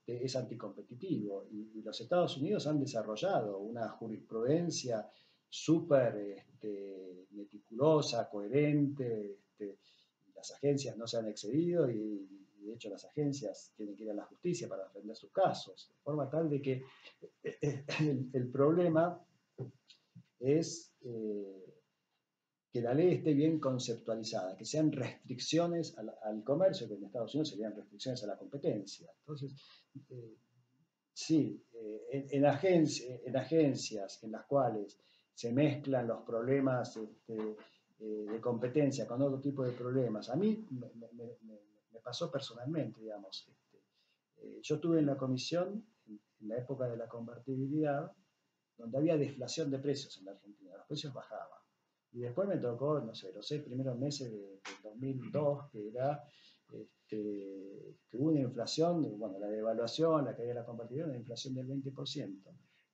es anticompetitivo. Y los Estados Unidos han desarrollado una jurisprudencia súper meticulosa, coherente, las agencias no se han excedido y de hecho las agencias tienen que ir a la justicia para defender sus casos, de forma tal de que el problema es que la ley esté bien conceptualizada, que sean restricciones al comercio, que en Estados Unidos serían restricciones a la competencia. Entonces, sí, en agencias en las cuales se mezclan los problemas de competencia con otro tipo de problemas, a mí me pasó personalmente, digamos. Yo estuve en la comisión en la época de la convertibilidad, donde había deflación de precios en la Argentina, los precios bajaban. Y después me tocó, no sé, los 6 primeros meses del 2002, que era que hubo una inflación, bueno, la devaluación, la caída de la convertibilidad, una inflación del 20%.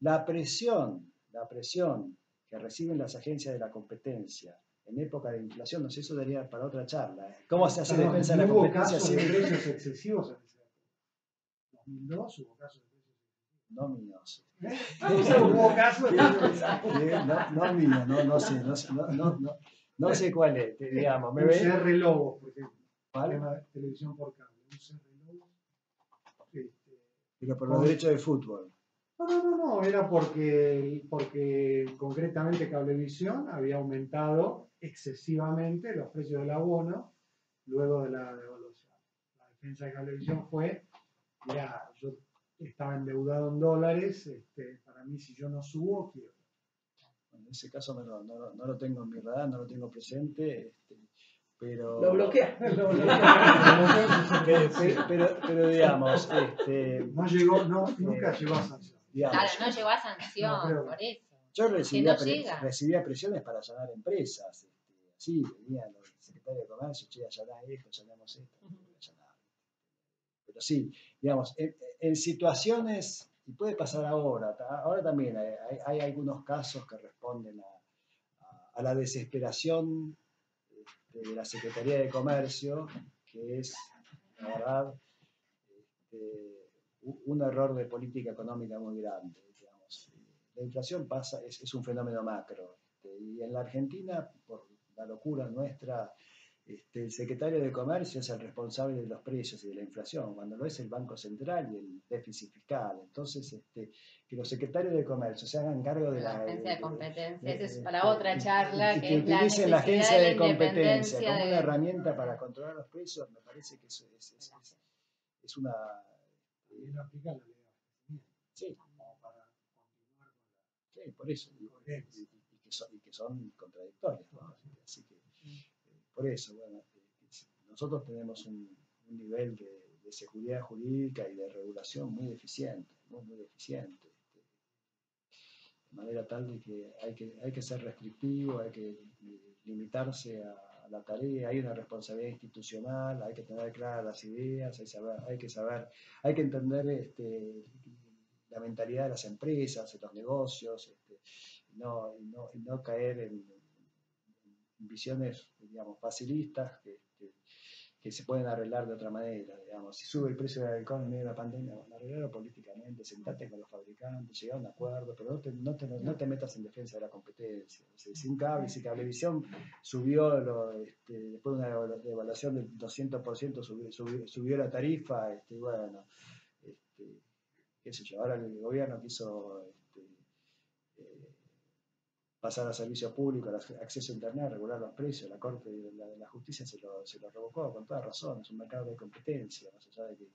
La presión que reciben las agencias de la competencia en época de inflación, no sé, eso daría para otra charla. ¿Cómo se hace defensa de la competencia? ¿Hubo casos de precios excesivos en ese año? ¿En 2002 hubo casos de precios excesivos? No míos. Hubo casos no míos, no sé cuál es, digamos. Un CR Lobo, por ejemplo. ¿Vale? Televisión por cable. Un CR Lobo. Pero por los derechos de fútbol. No, era porque concretamente Cablevisión había aumentado excesivamente los precios del abono luego de la devaluación. La defensa de Cablevisión fue, mira, yo estaba endeudado en dólares, para mí si yo no subo, quiero. En ese caso no lo tengo en mi radar, no lo tengo presente, pero... Lo bloquea. pero digamos... nunca llegó a sanción. Digamos, claro, no llegó a sanción, por eso. Yo recibía presiones para allanar empresas. Así, venían los secretarios de comercio, che, allaná esto, allanamos esto. Pero sí, digamos, en situaciones, y puede pasar ahora también hay algunos casos que responden a la desesperación de la Secretaría de Comercio, que es, la verdad, un error de política económica muy grande. Digamos. La inflación es un fenómeno macro, y en la Argentina, por la locura nuestra, el secretario de Comercio es el responsable de los precios y de la inflación, cuando lo es el Banco Central y el déficit fiscal. Entonces, que los secretarios de Comercio se hagan cargo de la agencia de competencia, esa es para otra charla, que utilicen la agencia de competencia como una herramienta para controlar los precios, me parece que eso es una... no aplica la ley de abastecimiento. Sí. Como para continuar con la... Sí, por eso. Y que son contradictorias, ¿no? Así que, por eso, bueno, nosotros tenemos un nivel de seguridad jurídica y de regulación muy deficiente, muy deficiente. De manera tal de que hay que ser restrictivo, hay que limitarse a la tarea, hay una responsabilidad institucional, hay que tener claras las ideas, hay que entender la mentalidad de las empresas, de los negocios, y no caer en visiones, digamos, facilistas que se pueden arreglar de otra manera, digamos. Si sube el precio del alcohol en medio de la pandemia, bueno, arreglarlo políticamente, sentate con los fabricantes, llegar a un acuerdo, pero no te metas en defensa de la competencia. O sea, sin cable, si Cablevisión subió, después de una devaluación del 200%, subió la tarifa, bueno, qué sé yo, ahora el gobierno quiso pasar a servicio público, al acceso a internet, regular los precios, la Corte de la Justicia se lo revocó con toda razón, es un mercado de competencia, más allá de que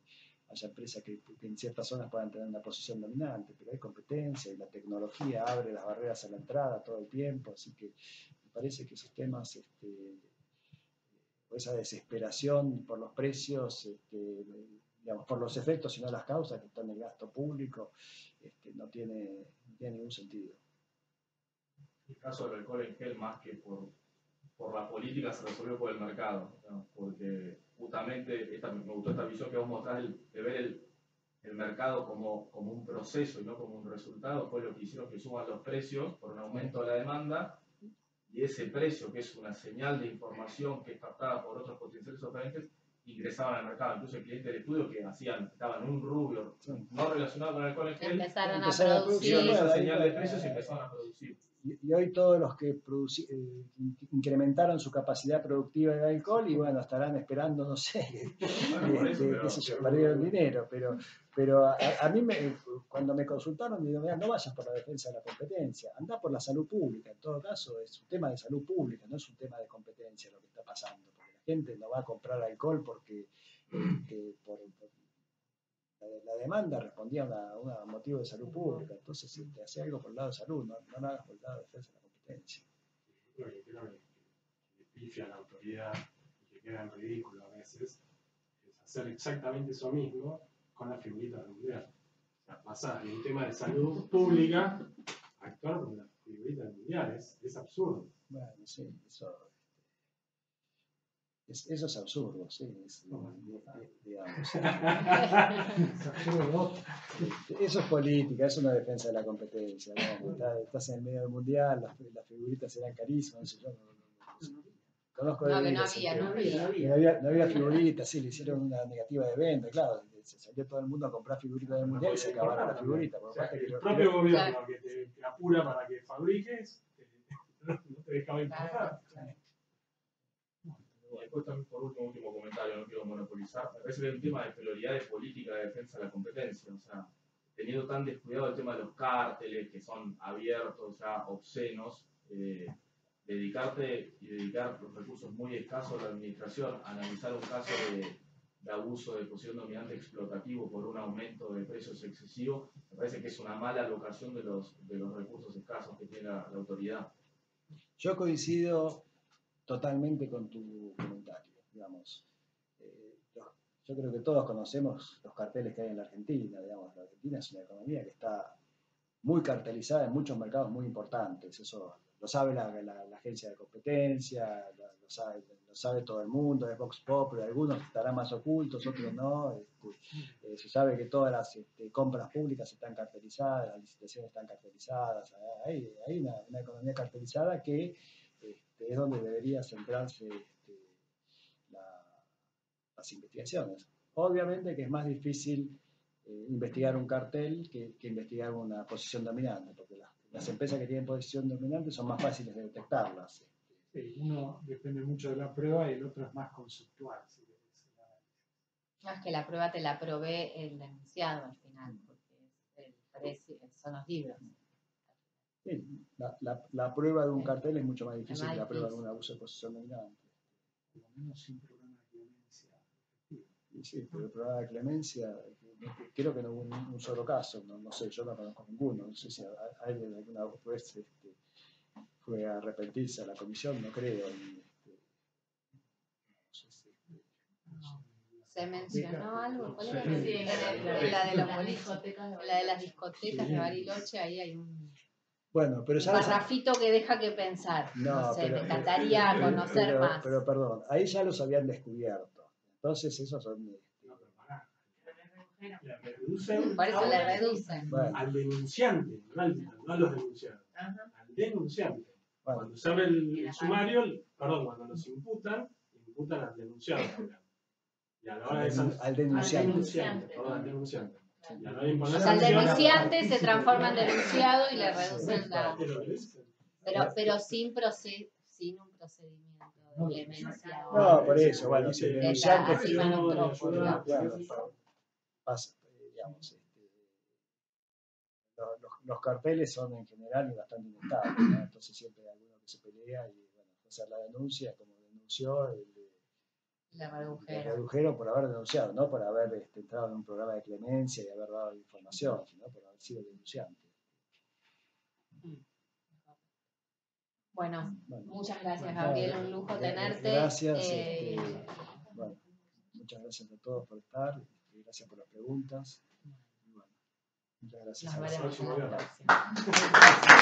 haya empresas que en ciertas zonas puedan tener una posición dominante, pero hay competencia y la tecnología abre las barreras a la entrada todo el tiempo, así que me parece que esos temas, esa desesperación por los precios, digamos, por los efectos y no las causas que están en el gasto público, no tiene ningún sentido. El caso del alcohol en gel, más que por la política, se resolvió por el mercado, ¿no? Porque justamente me gustó esta visión que vos mostrás de ver el mercado como un proceso y no como un resultado. Fue lo que hicieron que suban los precios por un aumento de la demanda, y ese precio, que es una señal de información que es captada por otros potenciales oferentes, ingresaban al mercado. Incluso el cliente del estudio que estaban en un rubro no relacionado con el alcohol en gel, empezaron a producir esa señal de precios y empezaron a producir. Y hoy todos los que incrementaron su capacidad productiva de alcohol, y bueno, estarán esperando, no sé, qué sé yo, perdieron dinero, pero a mí cuando me consultaron, me digo, mira, no vayas por la defensa de la competencia, andá por la salud pública. En todo caso es un tema de salud pública, no es un tema de competencia lo que está pasando, porque la gente no va a comprar alcohol porque la demanda respondía a un motivo de salud pública. Entonces, si te hace algo por el lado de salud, no lo hagas por el lado de defensa de la competencia. Lo que creo que pifia la autoridad y que queda en ridículo a veces es hacer exactamente eso mismo con las figuritas del mundial. O sea, pasar de un tema de salud pública a actuar con las figuritas del mundial. Es absurdo. Bueno, sí, eso es absurdo, sí, digamos. Eso es política, es una defensa de la competencia. Estás en el medio del mundial, las figuritas eran carísimas. Yo conozco de no había figuritas, sí, le hicieron una negativa de venta, claro. Se salió todo el mundo a comprar figuritas del mundial y se acabaron las figuritas. O sea, el propio gobierno que te apura para que fabriques, no te dejaba importar. Y después también, por último comentario, no quiero monopolizar, me parece que hay un tema de prioridad de política de defensa de la competencia. O sea, teniendo tan descuidado el tema de los cárteles, que son abiertos, ya obscenos, dedicarte y dedicar los recursos muy escasos de la administración a analizar un caso de abuso de posición dominante explotativo por un aumento de precios excesivo, me parece que es una mala alocación de los recursos escasos que tiene la autoridad. Yo coincido totalmente con tu comentario, digamos. Yo creo que todos conocemos los carteles que hay en la Argentina, digamos. La Argentina es una economía que está muy cartelizada en muchos mercados muy importantes. Eso lo sabe la agencia de competencia, lo sabe todo el mundo, es Vox Populi, algunos estarán más ocultos, otros no. Se sabe que todas las compras públicas están cartelizadas, las licitaciones están cartelizadas. Hay una economía cartelizada que es donde debería centrarse las investigaciones. Obviamente que es más difícil investigar un cartel que investigar una posición dominante, porque las empresas que tienen posición dominante son más fáciles de detectarlas. Sí, uno depende mucho de la prueba y el otro es más conceptual. ¿Sí? No, es que la prueba te la provee el denunciado al final, porque el precio son los libros. Sí, la prueba de un cartel es mucho más difícil que la prueba de un abuso de posición dominante. Por lo menos sin programa de clemencia. Sí, pero el programa de clemencia, creo que no hubo un solo caso, no sé, yo no conozco ninguno, no sé si alguien alguna vez fue a arrepentirse a la comisión, no creo. ¿Se mencionó algo? ¿Cuál era? La de los boliches, la de las discotecas de Bariloche, ahí hay un Bueno, pero ya parrafito que deja que pensar. No sé, me encantaría conocer más. Pero perdón, ahí ya los habían descubierto. Entonces esos son... Le reducen, por eso le reducen. Bueno. Al denunciante, no a los denunciados. Al denunciante. Bueno. Cuando se abre el sumario, cuando los imputan al denunciado. Y a la hora de al denunciante. Perdón, al denunciante. Y a la hora de O imponer sea, el sanción, denunciante se transforma en denunciado y le reducen la... es lo que dicen. Pero sin un procedimiento de clemencia. No, por eso, bueno, si el denunciante así van otros, digamos, los carteles son en general bastante inestables, ¿no? Entonces siempre hay alguno que se pelea y bueno, hacer la denuncia, como denunció, le le redujeron por haber denunciado, no por haber entrado en un programa de clemencia y haber dado información, sino por haber sido denunciante. Bueno, muchas gracias, Gabriel, un lujo tenerte. Gracias, bueno, muchas gracias a todos por estar, gracias por las preguntas. Bueno, muchas gracias. Nos veremos en la próxima.